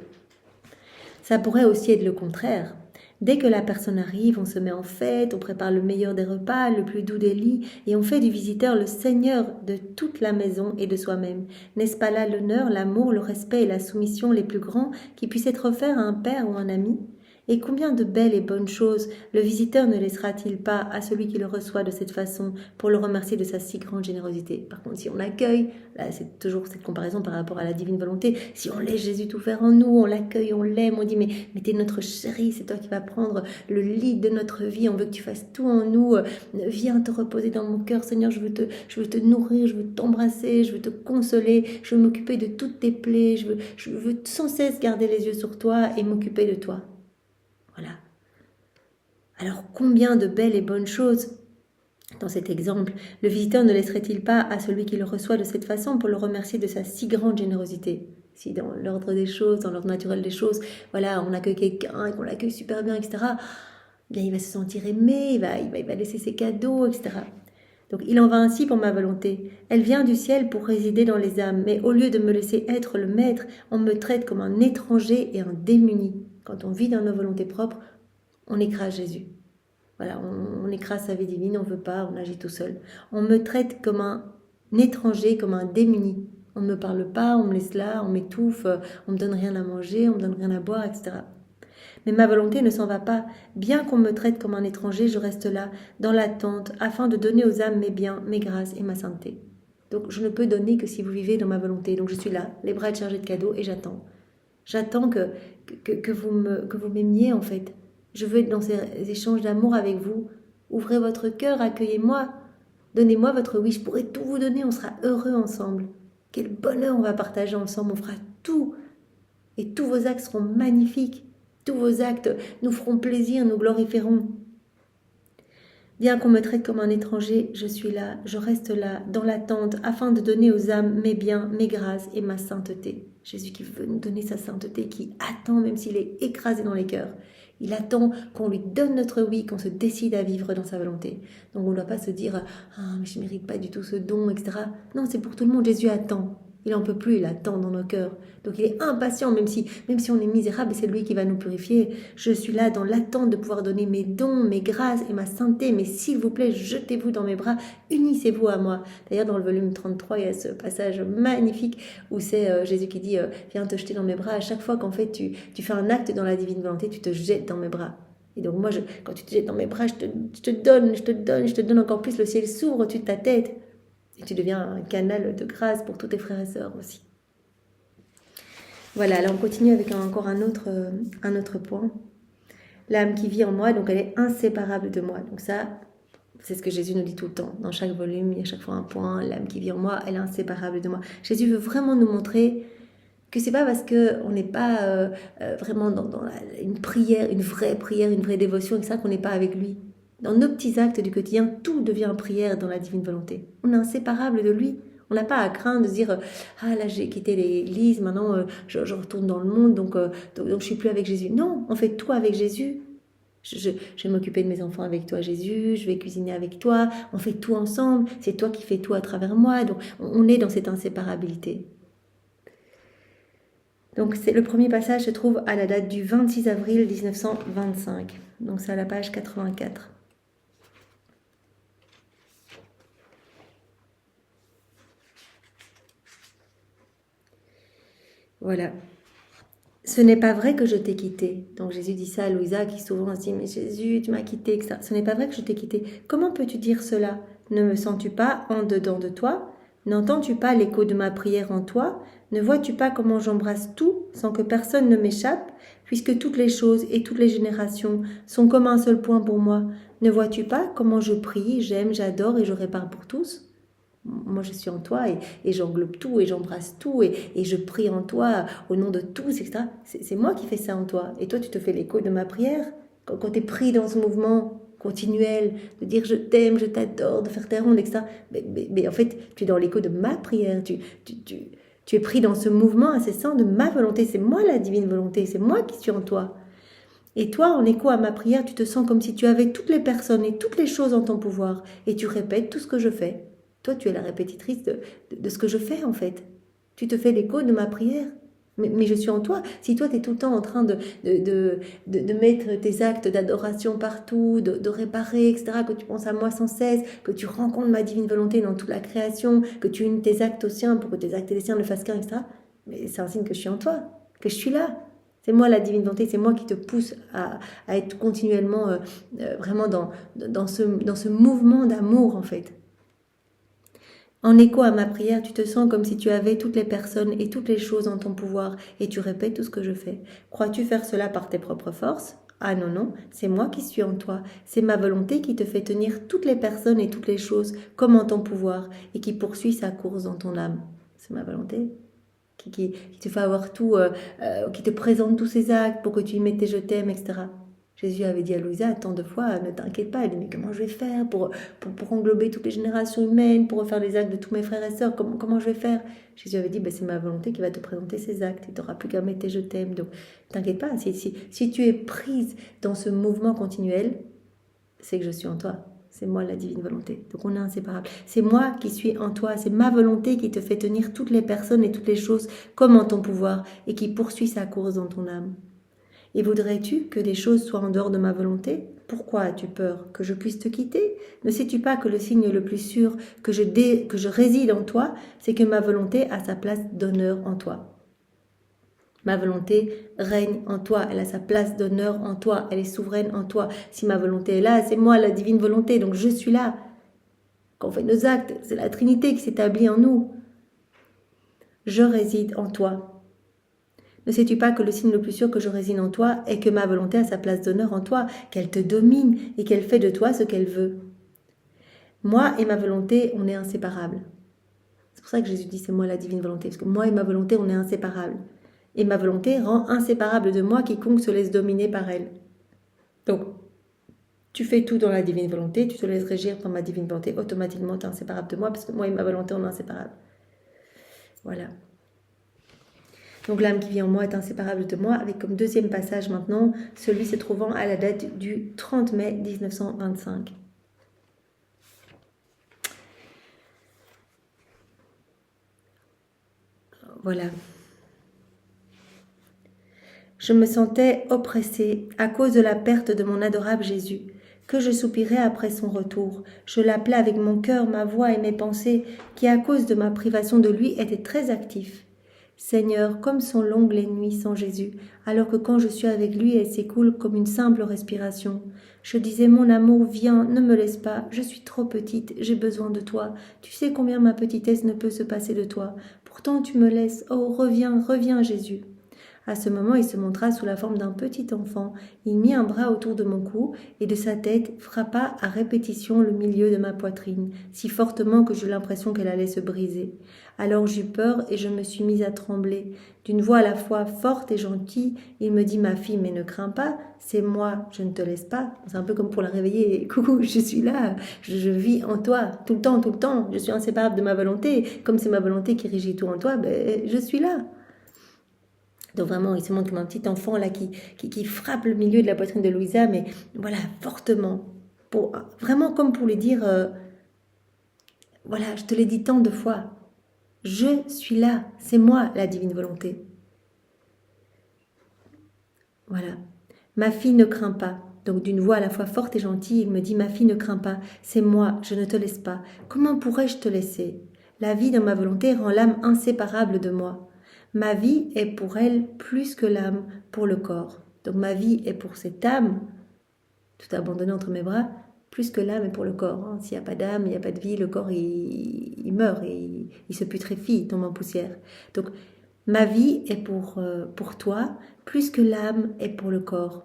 Ça pourrait aussi être le contraire. Dès que la personne arrive, on se met en fête, on prépare le meilleur des repas, le plus doux des lits, et on fait du visiteur le seigneur de toute la maison et de soi-même. N'est-ce pas là l'honneur, l'amour, le respect et la soumission les plus grands qui puissent être offerts à un père ou un ami ? Et combien de belles et bonnes choses le visiteur ne laissera-t-il pas à celui qui le reçoit de cette façon pour le remercier de sa si grande générosité ? Par contre, si on l'accueille, là c'est toujours cette comparaison par rapport à la divine volonté, si on laisse Jésus tout faire en nous, on l'accueille, on l'aime, on dit mais t'es notre chéri, c'est toi qui vas prendre le lead de notre vie, on veut que tu fasses tout en nous, viens te reposer dans mon cœur Seigneur, je veux te nourrir, je veux t'embrasser, je veux te consoler, je veux m'occuper de toutes tes plaies, je veux sans cesse garder les yeux sur toi et m'occuper de toi. Voilà. Alors combien de belles et bonnes choses dans cet exemple, le visiteur ne laisserait-il pas à celui qui le reçoit de cette façon pour le remercier de sa si grande générosité ? Si dans l'ordre des choses, dans l'ordre naturel des choses, voilà, on accueille quelqu'un et qu'on l'accueille super bien, etc., bien il va se sentir aimé, il va laisser ses cadeaux, etc. Donc il en va ainsi pour ma volonté. Elle vient du ciel pour résider dans les âmes, mais au lieu de me laisser être le maître, on me traite comme un étranger et un démuni. Quand on vit dans nos volontés propres, on écrase Jésus. Voilà, on écrase sa vie divine, on ne veut pas, on agit tout seul. On me traite comme un étranger, comme un démuni. On ne me parle pas, on me laisse là, on m'étouffe, on me donne rien à manger, on me donne rien à boire, etc. Mais ma volonté ne s'en va pas. Bien qu'on me traite comme un étranger, je reste là, dans l'attente, afin de donner aux âmes mes biens, mes grâces et ma sainteté. Donc je ne peux donner que si vous vivez dans ma volonté. Donc je suis là, les bras chargés de cadeaux, et j'attends. J'attends que vous m'aimiez en fait. Je veux être dans ces échanges d'amour avec vous. Ouvrez votre cœur, accueillez-moi. Donnez-moi votre oui, je pourrai tout vous donner, on sera heureux ensemble. Quel bonheur on va partager ensemble, on fera tout. Et tous vos actes seront magnifiques. Tous vos actes nous feront plaisir, nous glorifieront. Bien qu'on me traite comme un étranger, je suis là, je reste là, dans l'attente, afin de donner aux âmes mes biens, mes grâces et ma sainteté. Jésus qui veut nous donner sa sainteté, qui attend même s'il est écrasé dans les cœurs. Il attend qu'on lui donne notre oui, qu'on se décide à vivre dans sa volonté. Donc on ne doit pas se dire « Ah, mais je ne mérite pas du tout ce don, etc. » Non, c'est pour tout le monde, Jésus attend. Il n'en peut plus, il attend dans nos cœurs. Donc il est impatient, même si on est misérable, c'est lui qui va nous purifier. Je suis là dans l'attente de pouvoir donner mes dons, mes grâces et ma sainteté. Mais s'il vous plaît, jetez-vous dans mes bras, unissez-vous à moi. D'ailleurs, dans le volume 33, il y a ce passage magnifique où c'est Jésus qui dit viens te jeter dans mes bras. À chaque fois qu'en fait tu fais un acte dans la divine volonté, tu te jettes dans mes bras. Et donc moi, quand tu te jettes dans mes bras, je te donne encore plus. Le ciel s'ouvre au-dessus de ta tête. Et tu deviens un canal de grâce pour tous tes frères et sœurs aussi. Voilà, là on continue avec encore un autre point. L'âme qui vit en moi, donc elle est inséparable de moi. Donc ça, c'est ce que Jésus nous dit tout le temps. Dans chaque volume, il y a chaque fois un point. L'âme qui vit en moi, elle est inséparable de moi. Jésus veut vraiment nous montrer que c'est pas parce qu'on n'est pas vraiment dans une prière, une vraie dévotion, etc., qu'on n'est pas avec lui. Dans nos petits actes du quotidien, tout devient prière dans la divine volonté. On est inséparable de lui. On n'a pas à craindre de se dire « Ah là, j'ai quitté l'église, maintenant je retourne dans le monde, donc je suis plus avec Jésus. » Non, on fait tout avec Jésus. Je vais m'occuper de mes enfants avec toi, Jésus. Je vais cuisiner avec toi. On fait tout ensemble. C'est toi qui fais tout à travers moi. Donc, on est dans cette inséparabilité. Donc, le premier passage se trouve à la date du 26 avril 1925. Donc, c'est à la page 84. Voilà. Ce n'est pas vrai que je t'ai quitté. Donc Jésus dit ça à Louisa qui souvent se dit, mais Jésus, tu m'as quitté, etc. Ce n'est pas vrai que je t'ai quitté. Comment peux-tu dire cela? Ne me sens-tu pas en dedans de toi? N'entends-tu pas l'écho de ma prière en toi? Ne vois-tu pas comment j'embrasse tout sans que personne ne m'échappe, puisque toutes les choses et toutes les générations sont comme un seul point pour moi? Ne vois-tu pas comment je prie, j'aime, j'adore et je répare pour tous? Moi, je suis en toi et j'englobe tout et j'embrasse tout et je prie en toi au nom de tous, etc. C'est moi qui fais ça en toi. Et toi, tu te fais l'écho de ma prière. Quand tu es pris dans ce mouvement continuel de dire je t'aime, je t'adore, de faire tes rondes, etc. Mais en fait, tu es dans l'écho de ma prière. Tu es pris dans ce mouvement incessant de ma volonté. C'est moi la divine volonté. C'est moi qui suis en toi. Et toi, en écho à ma prière, tu te sens comme si tu avais toutes les personnes et toutes les choses en ton pouvoir. Et tu répètes tout ce que je fais. Toi, tu es la répétitrice de ce que je fais, en fait. Tu te fais l'écho de ma prière. Mais je suis en toi. Si toi, tu es tout le temps en train de mettre tes actes d'adoration partout, de réparer, etc., que tu penses à moi sans cesse, que tu rencontres ma divine volonté dans toute la création, que tu unis tes actes aux siens pour que tes actes et les siens ne fassent qu'un, etc., mais c'est un signe que je suis en toi, que je suis là. C'est moi la divine volonté, c'est moi qui te pousse à être continuellement vraiment dans ce mouvement d'amour, en fait. En écho à ma prière, tu te sens comme si tu avais toutes les personnes et toutes les choses en ton pouvoir et tu répètes tout ce que je fais. Crois-tu faire cela par tes propres forces? Ah non, non, c'est moi qui suis en toi. C'est ma volonté qui te fait tenir toutes les personnes et toutes les choses comme en ton pouvoir et qui poursuit sa course dans ton âme. C'est ma volonté qui te fait avoir tout, qui te présente tous ses actes pour que tu y mettes tes je t'aime, etc. Jésus avait dit à Louisa tant de fois, ne t'inquiète pas, elle dit, mais comment je vais faire pour englober toutes les générations humaines, pour refaire les actes de tous mes frères et sœurs, comment je vais faire? Jésus avait dit, c'est ma volonté qui va te présenter ces actes, il t'aura plus qu'à mettre tes je t'aime, donc t'inquiète pas, si tu es prise dans ce mouvement continuel, c'est que je suis en toi. C'est moi la divine volonté. Donc on est inséparables. C'est moi qui suis en toi. C'est ma volonté qui te fait tenir toutes les personnes et toutes les choses comme en ton pouvoir et qui poursuit sa course dans ton âme. Et voudrais-tu que des choses soient en dehors de ma volonté? Pourquoi as-tu peur que je puisse te quitter? Ne sais-tu pas que le signe le plus sûr que je réside en toi, c'est que ma volonté a sa place d'honneur en toi? Ma volonté règne en toi, elle a sa place d'honneur en toi, elle est souveraine en toi. Si ma volonté est là, c'est moi la divine volonté, donc je suis là. Quand on fait nos actes, c'est la Trinité qui s'établit en nous. Je réside en toi. Ne sais-tu pas que le signe le plus sûr que je réside en toi est que ma volonté a sa place d'honneur en toi, qu'elle te domine et qu'elle fait de toi ce qu'elle veut? Moi et ma volonté, on est inséparables. C'est pour ça que Jésus dit c'est moi la divine volonté, parce que moi et ma volonté, on est inséparables. Et ma volonté rend inséparable de moi quiconque se laisse dominer par elle. Donc, tu fais tout dans la divine volonté, tu te laisses régir par ma divine volonté, automatiquement tu es inséparable de moi, parce que moi et ma volonté, on est inséparables. Voilà. Donc l'âme qui vit en moi est inséparable de moi, avec comme deuxième passage maintenant, celui se trouvant à la date du 30 mai 1925. Voilà. Je me sentais oppressée à cause de la perte de mon adorable Jésus, que je soupirais après son retour. Je l'appelais avec mon cœur, ma voix et mes pensées, qui à cause de ma privation de lui étaient très actifs. Seigneur, comme sont longues les nuits sans Jésus, alors que quand je suis avec lui, elles s'écoulent comme une simple respiration. Je disais, mon amour, viens, ne me laisse pas, je suis trop petite, j'ai besoin de toi. Tu sais combien ma petitesse ne peut se passer de toi. Pourtant tu me laisses, oh reviens, reviens Jésus. À ce moment, il se montra sous la forme d'un petit enfant. Il mit un bras autour de mon cou et de sa tête frappa à répétition le milieu de ma poitrine, si fortement que j'eus l'impression qu'elle allait se briser. Alors j'eus peur et je me suis mise à trembler. D'une voix à la fois forte et gentille, il me dit « Ma fille, mais ne crains pas, c'est moi, je ne te laisse pas. » C'est un peu comme pour la réveiller. « Coucou, je suis là, je vis en toi, tout le temps, je suis inséparable de ma volonté. Comme c'est ma volonté qui régit tout en toi, je suis là. » Donc vraiment, il se montre comme un petit enfant là qui frappe le milieu de la poitrine de Louisa, mais voilà, fortement. Vraiment comme pour lui dire, voilà, je te l'ai dit tant de fois, je suis là, c'est moi la divine volonté. Voilà. Ma fille ne craint pas. Donc d'une voix à la fois forte et gentille, il me dit, ma fille ne craint pas, c'est moi, je ne te laisse pas. Comment pourrais-je te laisser? La vie dans ma volonté rend l'âme inséparable de moi. Ma vie est pour elle plus que l'âme pour le corps. Donc ma vie est pour cette âme, tout abandonné entre mes bras, plus que l'âme est pour le corps. Hein. S'il n'y a pas d'âme, il n'y a pas de vie, le corps il meurt, il se putréfie, il tombe en poussière. Donc ma vie est pour toi, plus que l'âme est pour le corps.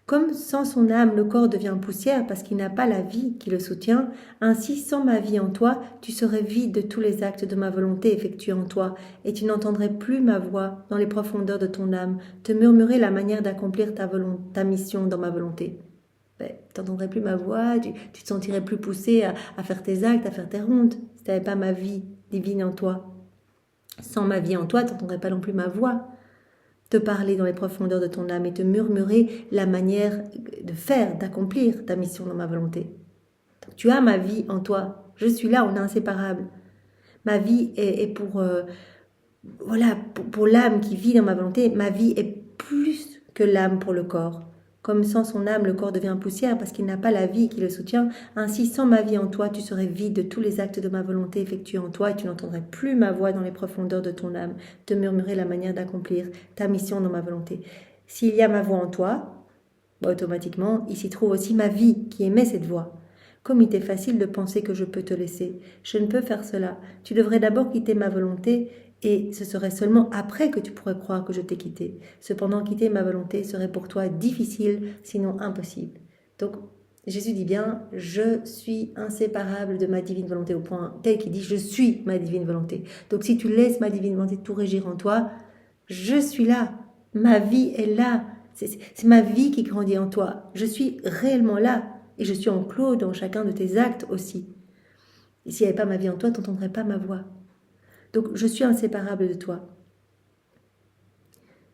Comme sans son âme, le corps devient poussière parce qu'il n'a pas la vie qui le soutient, ainsi sans ma vie en toi, tu serais vide de tous les actes de ma volonté effectués en toi, et tu n'entendrais plus ma voix dans les profondeurs de ton âme, te murmurer la manière d'accomplir ta mission dans ma volonté. Tu n'entendrais plus ma voix, tu te sentirais plus poussé à faire tes actes, à faire tes rondes, si tu n'avais pas ma vie divine en toi. Sans ma vie en toi, tu n'entendrais pas non plus ma voix te parler dans les profondeurs de ton âme et te murmurer la manière de faire, d'accomplir ta mission dans ma volonté. Donc, tu as ma vie en toi. Je suis là, on est inséparables. Ma vie est pour l'âme qui vit dans ma volonté. Ma vie est plus que l'âme pour le corps. Comme sans son âme, le corps devient poussière parce qu'il n'a pas la vie qui le soutient. Ainsi, sans ma vie en toi, tu serais vide de tous les actes de ma volonté effectués en toi et tu n'entendrais plus ma voix dans les profondeurs de ton âme, te murmurer la manière d'accomplir ta mission dans ma volonté. S'il y a ma voix en toi, automatiquement, il s'y trouve aussi ma vie qui émet cette voix. Comme il t'est facile de penser que je peux te laisser, je ne peux faire cela. Tu devrais d'abord quitter ma volonté et ce serait seulement après que tu pourrais croire que je t'ai quitté. Cependant, quitter ma volonté serait pour toi difficile, sinon impossible. Donc, Jésus dit bien, je suis inséparable de ma divine volonté, au point tel qu'il dit, je suis ma divine volonté. Donc, si tu laisses ma divine volonté tout régir en toi, je suis là, ma vie est là, c'est ma vie qui grandit en toi. Je suis réellement là et je suis enclos dans chacun de tes actes aussi. Et s'il n'y avait pas ma vie en toi, tu n'entendrais pas ma voix. Donc, je suis inséparable de toi.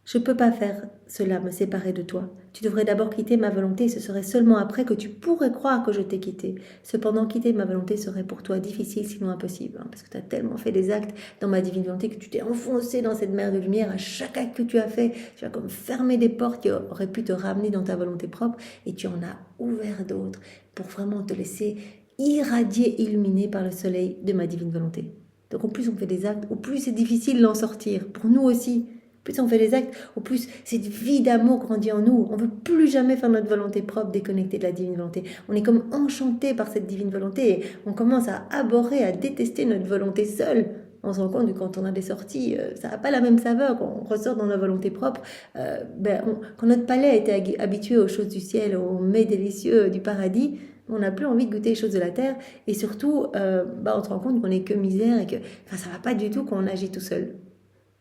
Je ne peux pas faire cela, me séparer de toi. Tu devrais d'abord quitter ma volonté et ce serait seulement après que tu pourrais croire que je t'ai quitté. Cependant, quitter ma volonté serait pour toi difficile, sinon impossible. Parce que tu as tellement fait des actes dans ma divine volonté que tu t'es enfoncé dans cette mer de lumière. À chaque acte que tu as fait, tu as comme fermé des portes qui auraient pu te ramener dans ta volonté propre et tu en as ouvert d'autres pour vraiment te laisser irradier, illuminer par le soleil de ma divine volonté. Donc au plus on fait des actes, au plus c'est difficile d'en sortir. Pour nous aussi, plus on fait des actes, au plus cette vie d'amour grandit en nous. On ne veut plus jamais faire notre volonté propre déconnectée de la divine volonté. On est comme enchanté par cette divine volonté et on commence à abhorrer, à détester notre volonté seule. On se rend compte que quand on a des sorties, ça n'a pas la même saveur. Quand on ressort dans la volonté propre, quand notre palais a été habitué aux choses du ciel, aux mets délicieux du paradis, on n'a plus envie de goûter les choses de la terre et surtout, on se rend compte qu'on n'est que misère et que ça ne va pas du tout quand on agit tout seul.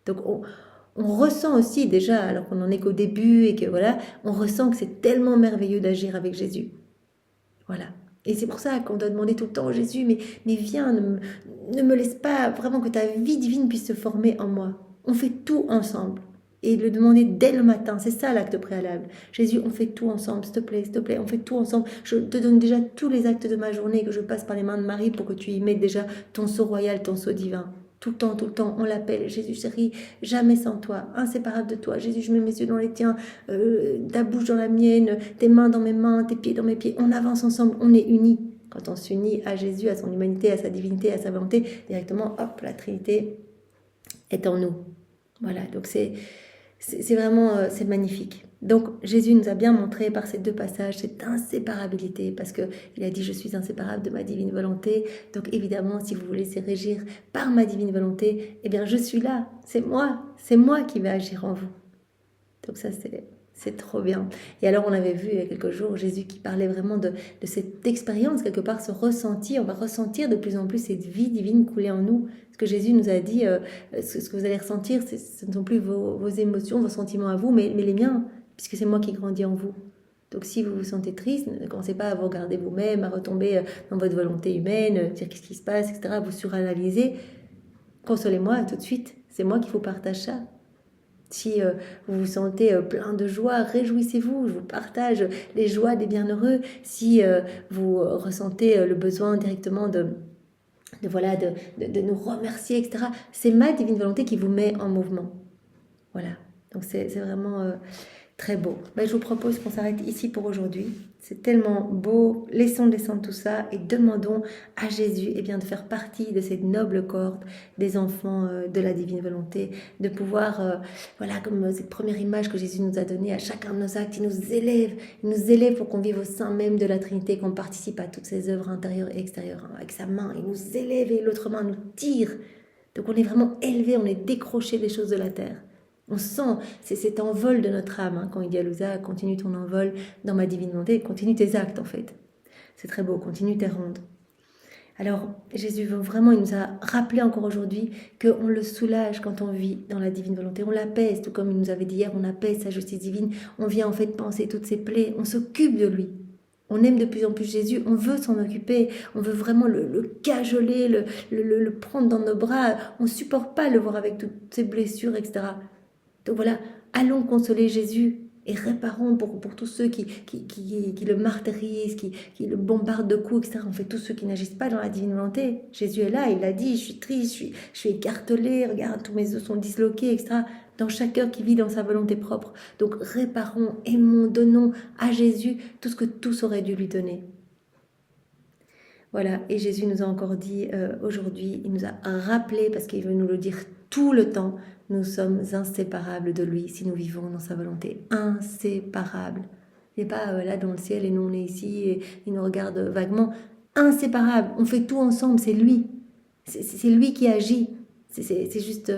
Donc on ressent aussi déjà, alors qu'on n'en est qu'au début et que voilà, on ressent que c'est tellement merveilleux d'agir avec Jésus. Voilà. Et c'est pour ça qu'on doit demander tout le temps, Jésus, mais viens, ne me laisse pas vraiment que ta vie divine puisse se former en moi. On fait tout ensemble. Et le demander dès le matin, c'est ça l'acte préalable. Jésus, on fait tout ensemble, s'il te plaît, on fait tout ensemble. Je te donne déjà tous les actes de ma journée que je passe par les mains de Marie pour que tu y mettes déjà ton sceau royal, ton sceau divin. Tout le temps, on l'appelle. Jésus chéri, jamais sans toi, inséparable de toi. Jésus, je mets mes yeux dans les tiens, ta bouche dans la mienne, tes mains dans mes mains, tes pieds dans mes pieds. On avance ensemble, on est unis. Quand on s'unit à Jésus, à son humanité, à sa divinité, à sa volonté, directement, hop, la Trinité est en nous. Voilà, donc c'est vraiment c'est magnifique. Donc Jésus nous a bien montré par ces deux passages cette inséparabilité parce qu'il a dit je suis inséparable de ma divine volonté. Donc évidemment si vous vous laissez régir par ma divine volonté, eh bien je suis là, c'est moi qui vais agir en vous. Donc ça c'est trop bien. Et alors on avait vu il y a quelques jours Jésus qui parlait vraiment de cette expérience, quelque part ce ressenti, on va ressentir de plus en plus cette vie divine couler en nous. Ce que Jésus nous a dit, ce que vous allez ressentir, ce ne sont plus vos émotions, vos sentiments à vous, mais les miens, puisque c'est moi qui grandis en vous. Donc si vous vous sentez triste, ne commencez pas à vous regarder vous-même, à retomber dans votre volonté humaine, dire qu'est-ce qui se passe, etc., vous suranalyser. Consolez-moi tout de suite, c'est moi qui vous partage ça. Si vous vous sentez plein de joie, réjouissez-vous, je vous partage les joies des bienheureux. Si vous ressentez le besoin directement de nous remercier, etc., c'est ma divine volonté qui vous met en mouvement. Voilà, donc c'est vraiment Très beau. Ben, je vous propose qu'on s'arrête ici pour aujourd'hui. C'est tellement beau. Laissons descendre tout ça et demandons à Jésus de faire partie de cette noble corde des enfants de la divine volonté, de pouvoir, voilà, comme cette première image que Jésus nous a donnée à chacun de nos actes, il nous élève pour qu'on vive au sein même de la Trinité, qu'on participe à toutes ses œuvres intérieures et extérieures. Avec sa main, il nous élève et l'autre main nous tire. Donc on est vraiment élevé, on est décroché des choses de la terre. On sent, c'est cet envol de notre âme, quand il dit à Louisa, continue ton envol dans ma divine volonté, continue tes actes en fait. C'est très beau, continue tes rondes. Alors Jésus il nous a rappelé encore aujourd'hui qu'on le soulage quand on vit dans la divine volonté. On l'apaise, tout comme il nous avait dit hier, on apaise sa justice divine. On vient en fait penser toutes ses plaies, on s'occupe de lui. On aime de plus en plus Jésus, on veut s'en occuper, on veut vraiment le cajoler, le prendre dans nos bras. On ne supporte pas le voir avec toutes ses blessures, etc. Donc voilà, allons consoler Jésus et réparons pour tous ceux qui le martyrisent, qui le bombardent de coups, etc. On fait tous ceux qui n'agissent pas dans la divine volonté. Jésus est là, il l'a dit, je suis triste, je suis écartelé, regarde, tous mes os sont disloqués, etc. Dans chaque cœur qui vit dans sa volonté propre. Donc réparons, aimons, donnons à Jésus tout ce que tous auraient dû lui donner. Voilà, et Jésus nous a encore dit aujourd'hui, il nous a rappelé, parce qu'il veut nous le dire tout le temps, nous sommes inséparables de lui si nous vivons dans sa volonté. Inséparables. Il n'est pas là dans le ciel et nous on est ici et il nous regarde vaguement. Inséparables. On fait tout ensemble, c'est lui. C'est lui qui agit. C'est juste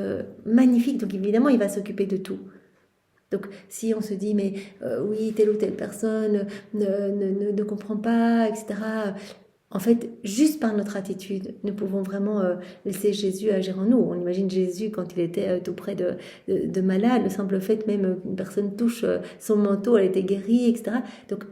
magnifique. Donc évidemment, il va s'occuper de tout. Donc si on se dit, mais oui, telle ou telle personne ne comprend pas, etc., en fait, juste par notre attitude, nous pouvons vraiment laisser Jésus agir en nous. On imagine Jésus quand il était tout près de malades, le simple fait même qu'une personne touche son manteau, elle était guérie, etc. Donc,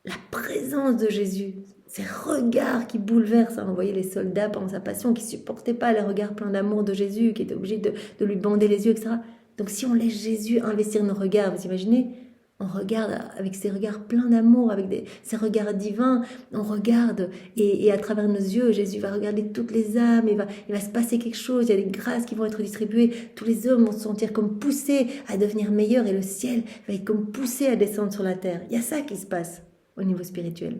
la présence de Jésus, ces regards qui bouleversent, on voyait les soldats pendant sa passion, qui ne supportaient pas les regards pleins d'amour de Jésus, qui étaient obligés de lui bander les yeux, etc. Donc, si on laisse Jésus investir nos regards, vous imaginez ? On regarde avec ses regards pleins d'amour, avec ses regards divins, on regarde et à travers nos yeux, Jésus va regarder toutes les âmes, il va se passer quelque chose, il y a des grâces qui vont être distribuées, tous les hommes vont se sentir comme poussés à devenir meilleurs et le ciel va être comme poussé à descendre sur la terre. Il y a ça qui se passe au niveau spirituel.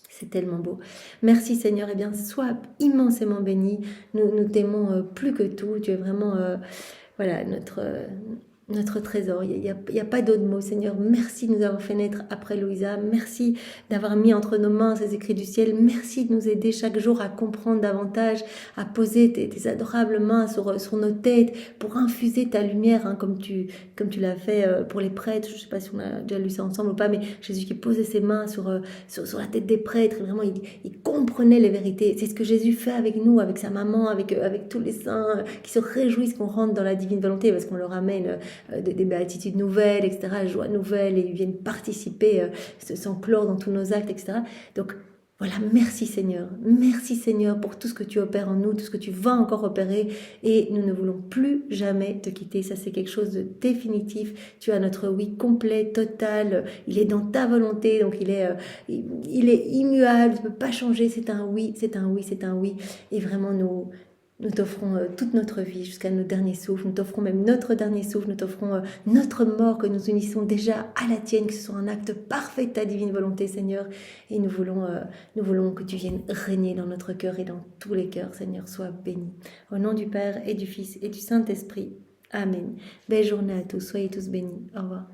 C'est tellement beau. Merci Seigneur, sois immensément béni. Nous t'aimons plus que tout. Tu es vraiment notre trésor. Il n'y a pas d'autre mot. Seigneur, merci de nous avoir fait naître après Louisa. Merci d'avoir mis entre nos mains ces écrits du ciel. Merci de nous aider chaque jour à comprendre davantage, à poser tes adorables mains sur nos têtes pour infuser ta lumière, comme tu l'as fait pour les prêtres. Je ne sais pas si on a déjà lu ça ensemble ou pas, mais Jésus qui posait ses mains sur la tête des prêtres. Vraiment, il comprenait les vérités. C'est ce que Jésus fait avec nous, avec sa maman, avec tous les saints qui se réjouissent qu'on rentre dans la divine volonté parce qu'on leur amène des béatitudes nouvelles, etc., joie nouvelle, et ils viennent participer, s'enclore dans tous nos actes, etc. Donc voilà, merci Seigneur pour tout ce que tu opères en nous, tout ce que tu vas encore opérer, et nous ne voulons plus jamais te quitter. Ça, c'est quelque chose de définitif. Tu as notre oui complet, total. Il est dans ta volonté, donc il est immuable. Tu ne peux pas changer. C'est un oui, c'est un oui, c'est un oui. Et vraiment, nous t'offrons toute notre vie jusqu'à nos derniers souffles. Nous t'offrons même notre dernier souffle. Nous t'offrons notre mort, que nous unissons déjà à la tienne, que ce soit un acte parfait de ta divine volonté, Seigneur. Et nous voulons que tu viennes régner dans notre cœur et dans tous les cœurs, Seigneur. Sois béni. Au nom du Père et du Fils et du Saint-Esprit. Amen. Belle journée à tous. Soyez tous bénis. Au revoir.